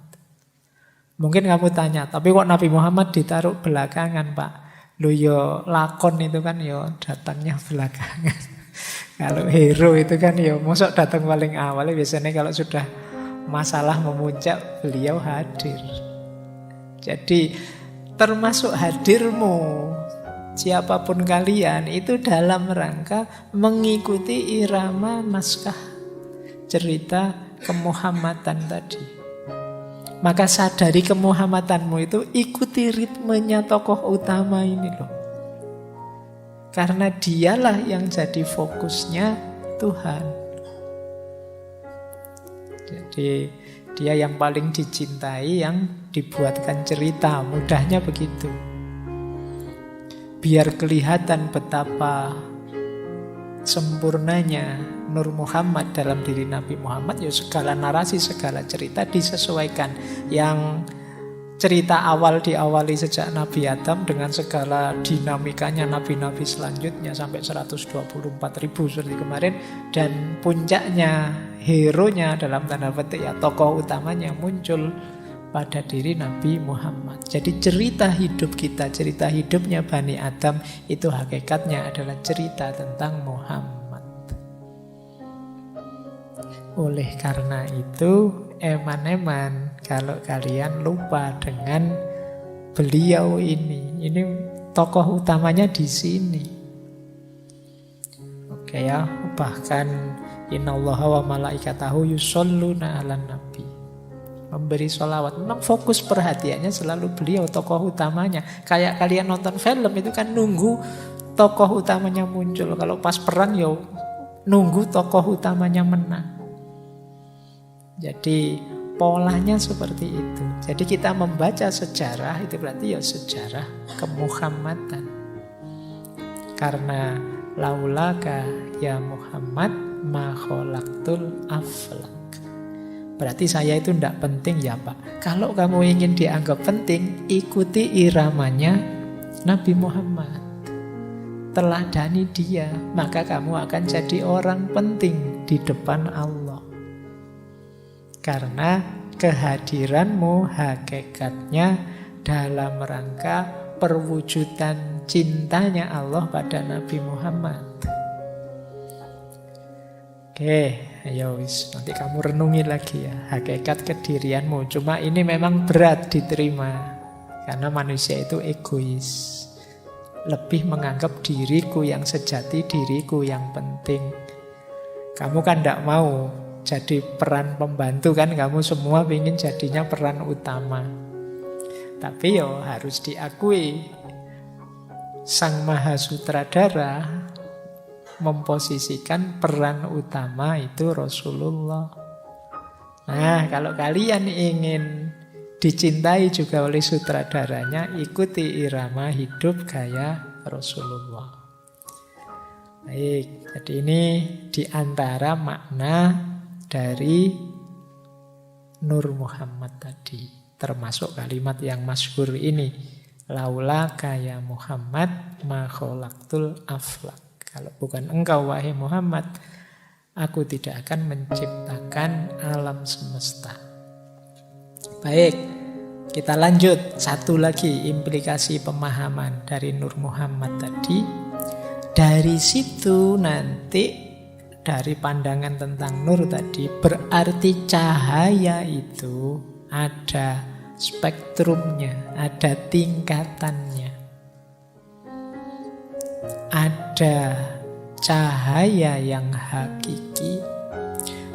Mungkin kamu tanya, tapi kok Nabi Muhammad ditaruh belakangan, Pak? Loh yo lakon itu kan yo datangnya belakangan. Kalau hero itu kan yo mosok datang paling awal. Biasanya kalau sudah masalah memuncak, beliau hadir. Jadi termasuk hadirmu, siapapun kalian, itu dalam rangka mengikuti irama naskah cerita kemuhammadan tadi. Maka sadari kemuhammadanmu itu, ikuti ritmenya tokoh utama ini loh. Karena dialah yang jadi fokusnya Tuhan. Jadi dia yang paling dicintai, yang dibuatkan cerita, mudahnya begitu. Biar kelihatan betapa sempurnanya Nur Muhammad dalam diri Nabi Muhammad, ya segala narasi, segala cerita disesuaikan. Yang cerita awal diawali sejak Nabi Adam dengan segala dinamikanya nabi-nabi selanjutnya sampai 124.000 seperti kemarin. Dan puncaknya, hero-nya dalam tanda petik ya tokoh utamanya muncul pada diri Nabi Muhammad. Jadi cerita hidup kita, cerita hidupnya Bani Adam itu hakikatnya adalah cerita tentang Muhammad. Oleh karena itu, eman-eman kalau kalian lupa dengan beliau ini. Ini tokoh utamanya di sini. Oke ya, bahkan innallaha wa malaikatahu yusholluna 'alan nabi. Memberi sholawat. Memang fokus perhatiannya selalu beliau, tokoh utamanya. Kayak kalian nonton film itu kan nunggu tokoh utamanya muncul. Kalau pas perang ya nunggu tokoh utamanya menang. Jadi polanya seperti itu. Jadi kita membaca sejarah itu berarti ya sejarah kemuhammadan. Karena laulaka ya Muhammad ma khalaqtul aflak. Berarti saya itu tidak penting ya Pak. Kalau kamu ingin dianggap penting, ikuti iramanya Nabi Muhammad. Teladani dia, maka kamu akan jadi orang penting di depan Allah. Karena kehadiranmu hakikatnya dalam rangka perwujudan cintanya Allah pada Nabi Muhammad. Oke, ayo nanti kamu renungi lagi ya hakikat kedirianmu. Cuma ini memang berat diterima karena manusia itu egois. Lebih menganggap diriku yang sejati, diriku yang penting. Kamu kan tidak mau jadi peran pembantu kan, kamu semua ingin jadinya peran utama. Tapi yo harus diakui, Sang Maha Sutradara memposisikan peran utama itu Rasulullah. Nah, kalau kalian ingin dicintai juga oleh sutradaranya, ikuti irama hidup gaya Rasulullah. Baik, jadi ini diantara makna dari Nur Muhammad tadi, termasuk kalimat yang masyhur ini, laula kaya Muhammad ma khalaqtul aflak. Kalau bukan engkau wahai Muhammad, aku tidak akan menciptakan alam semesta. Baik, kita lanjut. Satu lagi implikasi pemahaman dari Nur Muhammad tadi. Dari situ nanti, dari pandangan tentang nur tadi, berarti cahaya itu ada spektrumnya, ada tingkatannya. Ada cahaya yang hakiki,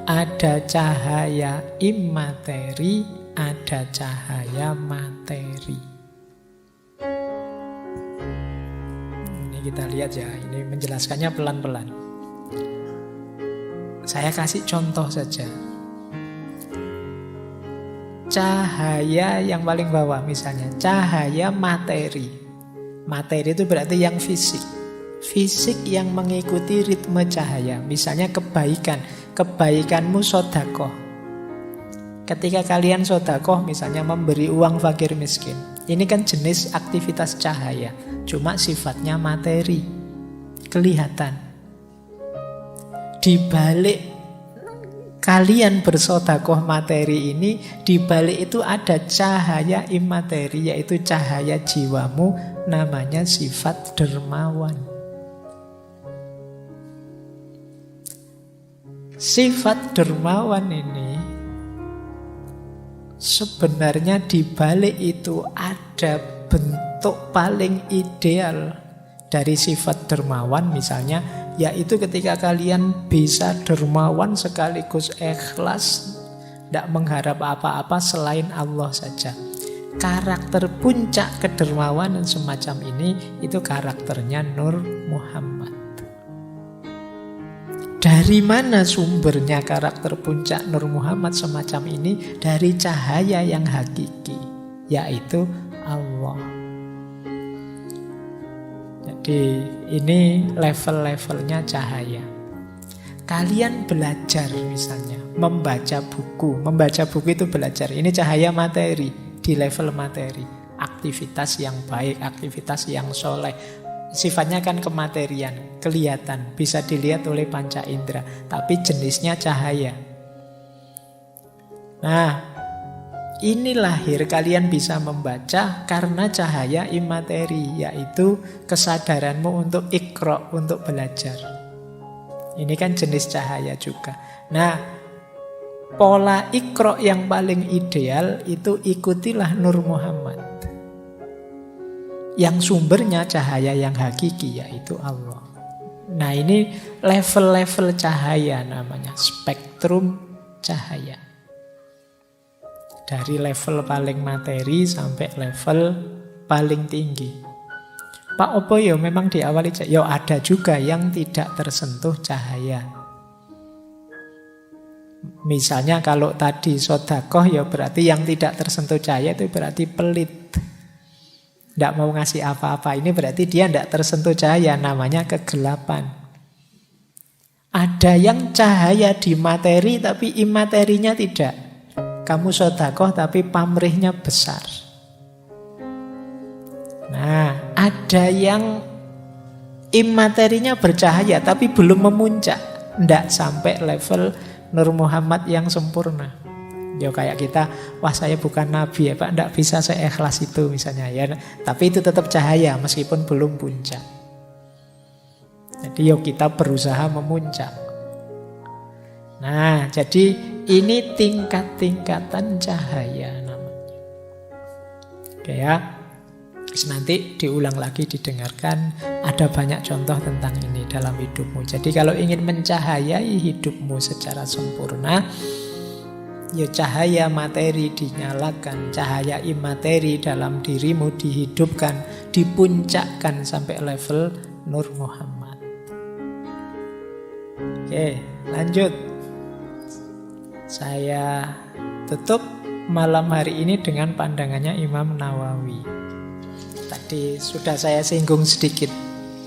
ada cahaya imateri, ada cahaya materi. Ini kita lihat ya, ini menjelaskannya pelan-pelan. Saya kasih contoh saja. Cahaya yang paling bawah misalnya, cahaya materi. Materi itu berarti yang fisik. Fisik yang mengikuti ritme cahaya. Misalnya kebaikan. Kebaikanmu sedekah. Ketika kalian sedekah misalnya memberi uang fakir miskin, Ini kan jenis aktivitas cahaya, cuma sifatnya materi, kelihatan. Di balik kalian bersedekah materi ini, di balik itu ada cahaya imateri, yaitu cahaya jiwamu, namanya sifat dermawan. Sifat dermawan ini sebenarnya di balik itu ada bentuk paling ideal dari sifat dermawan, misalnya yaitu ketika kalian bisa dermawan sekaligus ikhlas, tidak mengharap apa-apa selain Allah saja. Karakter puncak kedermawanan semacam ini itu karakternya Nur Muhammad. Dari mana sumbernya karakter puncak Nur Muhammad semacam ini? Dari cahaya yang hakiki, yaitu Allah. Jadi ini level-levelnya cahaya. Kalian belajar misalnya, membaca buku. Membaca buku itu belajar. Ini cahaya materi, di level materi. Aktivitas yang baik, aktivitas yang soleh. Sifatnya kan kematerian, kelihatan, bisa dilihat oleh panca indera, tapi jenisnya cahaya. Nah, ini lahir kalian bisa membaca karena cahaya imateri, yaitu kesadaranmu untuk iqra, untuk belajar. Ini kan jenis cahaya juga. Nah, pola iqra yang paling ideal itu ikutilah Nur Muhammad. Yang sumbernya cahaya yang hakiki, yaitu Allah. Nah, ini level-level cahaya namanya, spektrum cahaya. Dari level paling materi sampai level paling tinggi. Pak opo yo memang diawali yo ada juga yang tidak tersentuh cahaya. Misalnya kalau tadi sedekah ya berarti yang tidak tersentuh cahaya itu berarti pelit. Tidak mau ngasih apa-apa, ini berarti dia tidak tersentuh cahaya, namanya kegelapan. Ada yang cahaya di materi tapi imaterinya tidak. Kamu sedekah tapi pamrihnya besar. Nah, ada yang imaterinya bercahaya tapi belum memuncak, tidak sampai level Nur Muhammad yang sempurna. Ya kayak kita, wah saya bukan nabi ya Pak, tidak bisa seikhlas itu misalnya ya. Tapi itu tetap cahaya meskipun belum puncak. Jadi yuk kita berusaha memuncak. Nah, jadi ini tingkat-tingkatan cahaya namanya. Oke ya. Terus nanti diulang lagi, didengarkan. Ada banyak contoh tentang ini dalam hidupmu. Jadi kalau ingin mencahayai hidupmu secara sempurna, ya cahaya materi dinyalakan, cahaya imateri dalam dirimu dihidupkan, dipuncakkan sampai level Nur Muhammad. Oke, lanjut. Saya tutup malam hari ini dengan pandangannya Imam Nawawi. Tadi sudah saya singgung sedikit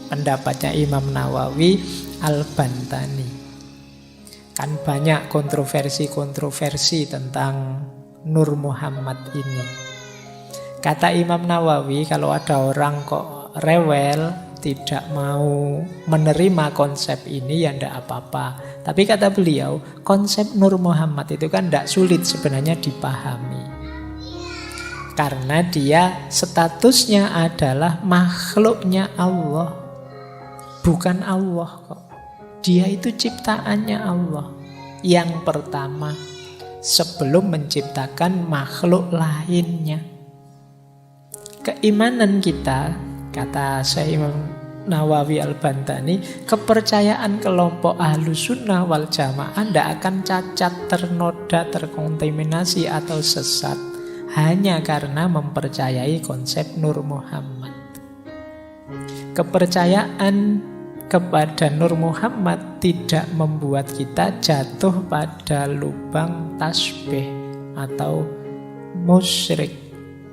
pendapatnya Imam Nawawi Al-Bantani. Kan banyak kontroversi-kontroversi tentang Nur Muhammad ini. Kata Imam Nawawi, kalau ada orang kok rewel, tidak mau menerima konsep ini, ya tidak apa-apa. Tapi kata beliau, konsep Nur Muhammad itu kan tidak sulit sebenarnya dipahami. Karena dia statusnya adalah makhluknya Allah, bukan Allah kok. Dia itu ciptaannya Allah yang pertama sebelum menciptakan makhluk lainnya. Keimanan kita, kata Syekh Imam Nawawi Al-Bantani, kepercayaan kelompok Ahlus Sunnah wal Jamaah tidak akan cacat, ternoda, terkontaminasi atau sesat hanya karena mempercayai konsep Nur Muhammad. Kepercayaan kepada Nur Muhammad tidak membuat kita jatuh pada lubang tasbih atau musyrik,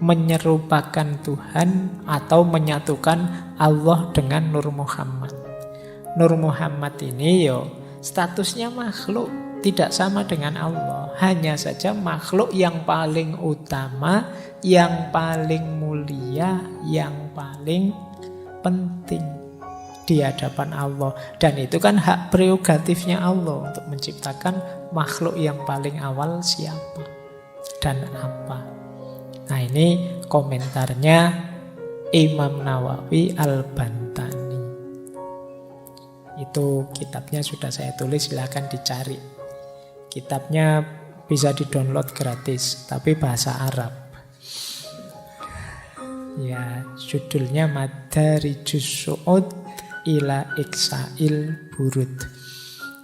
menyerupakan Tuhan atau menyatukan Allah dengan Nur Muhammad. Nur Muhammad ini statusnya makhluk, tidak sama dengan Allah. Hanya saja makhluk yang paling utama, yang paling mulia, yang paling penting di hadapan Allah. Dan itu kan hak prerogatifnya Allah untuk menciptakan makhluk yang paling awal siapa dan apa. Nah, ini komentarnya Imam Nawawi Al-Bantani. Itu kitabnya sudah saya tulis, silakan dicari. Kitabnya bisa di-download gratis, tapi bahasa Arab. Ya, judulnya Madarijus Su'ud ila Iksa'il Burud.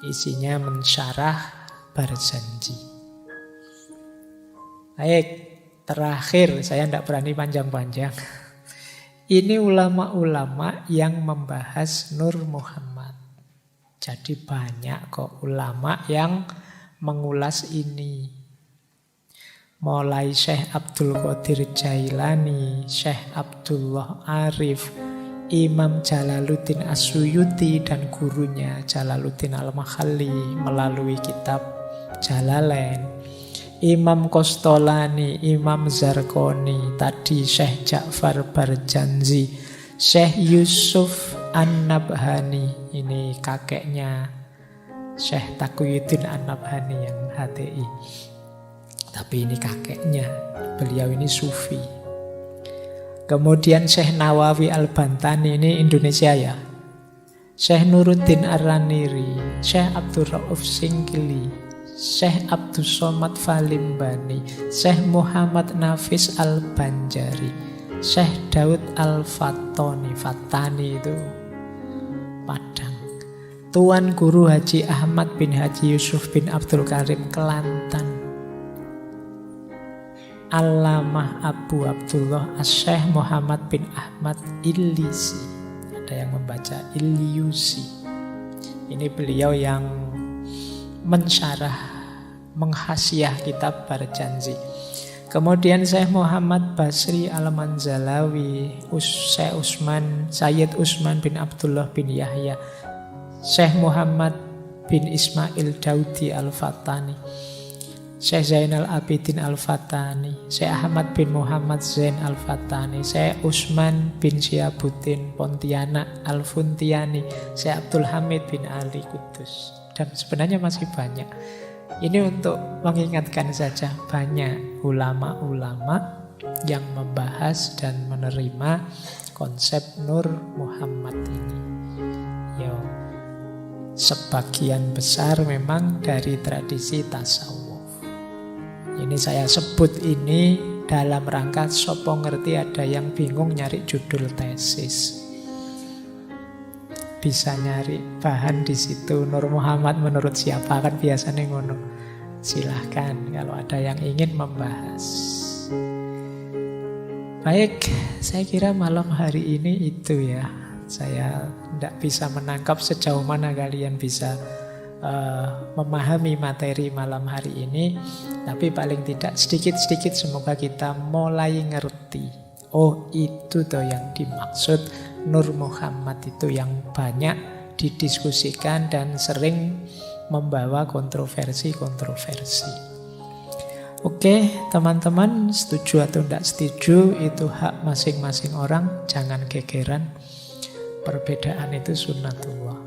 Isinya mensyarah Barzanji. Baik, terakhir, saya tidak berani panjang-panjang. Ini ulama-ulama yang membahas Nur Muhammad. Jadi banyak kok ulama yang mengulas ini. Mulai Syekh Abdul Qadir Jailani, Syekh Abdullah Arif, Imam Jalaluddin As-Suyuti dan gurunya Jalaluddin Al-Makhalli melalui kitab Jalalain, Imam Qostolani, Imam Zarqoni, tadi Syekh Ja'far Barjanzi, Syekh Yusuf An-Nabhani, ini kakeknya Syekh Taqiyuddin An-Nabhani yang HTI. Tapi ini kakeknya, beliau ini sufi. Kemudian Syekh Nawawi Al-Bantani, ini Indonesia ya. Syekh Nuruddin Ar-Raniri, Syekh Abdul Rauf Singkili, Syekh Abdus Somad Falimbani, Syekh Muhammad Nafis Al-Banjari, Syekh Daud Al-Fattani. Fattani itu Padang. Tuan Guru Haji Ahmad bin Haji Yusuf bin Abdul Karim Kelantan. Allamah Abu Abdullah As-Syekh Muhammad bin Ahmad Illisi. Ada yang membaca Ilyusi. Ini beliau yang mensyarah, menghasiah kitab Barzanji. Kemudian Syekh Muhammad Basri Al-Manzalawi, Syekh Sayyid Usman bin Abdullah bin Yahya, Syekh Muhammad bin Ismail Daudi Al-Fatani, Syekh Zainal Abidin Al-Fatani, Syekh Ahmad bin Muhammad Zain Al-Fatani, Syekh Usman bin Syiabuddin Pontianak Al-Funtiani, Syekh Abdul Hamid bin Ali Kudus. Dan sebenarnya masih banyak. Ini untuk mengingatkan saja, banyak ulama-ulama yang membahas dan menerima konsep Nur Muhammad ini. Yo, sebagian besar memang dari tradisi tasawuf. Ini saya sebut ini dalam rangka sopo ngerti ada yang bingung nyari judul tesis. Bisa nyari bahan di situ. Nur Muhammad menurut siapa, kan biasanya ngono. Silahkan kalau ada yang ingin membahas. Baik, saya kira malam hari ini itu ya. Saya tidak bisa menangkap sejauh mana kalian bisa memahami materi malam hari ini. Tapi paling tidak sedikit-sedikit semoga kita mulai ngerti. Oh, itu tuh yang dimaksud Nur Muhammad itu yang banyak didiskusikan dan sering membawa kontroversi-kontroversi. Oke, teman-teman, setuju atau tidak setuju itu hak masing-masing orang, jangan gegeran. Perbedaan itu sunnatullah.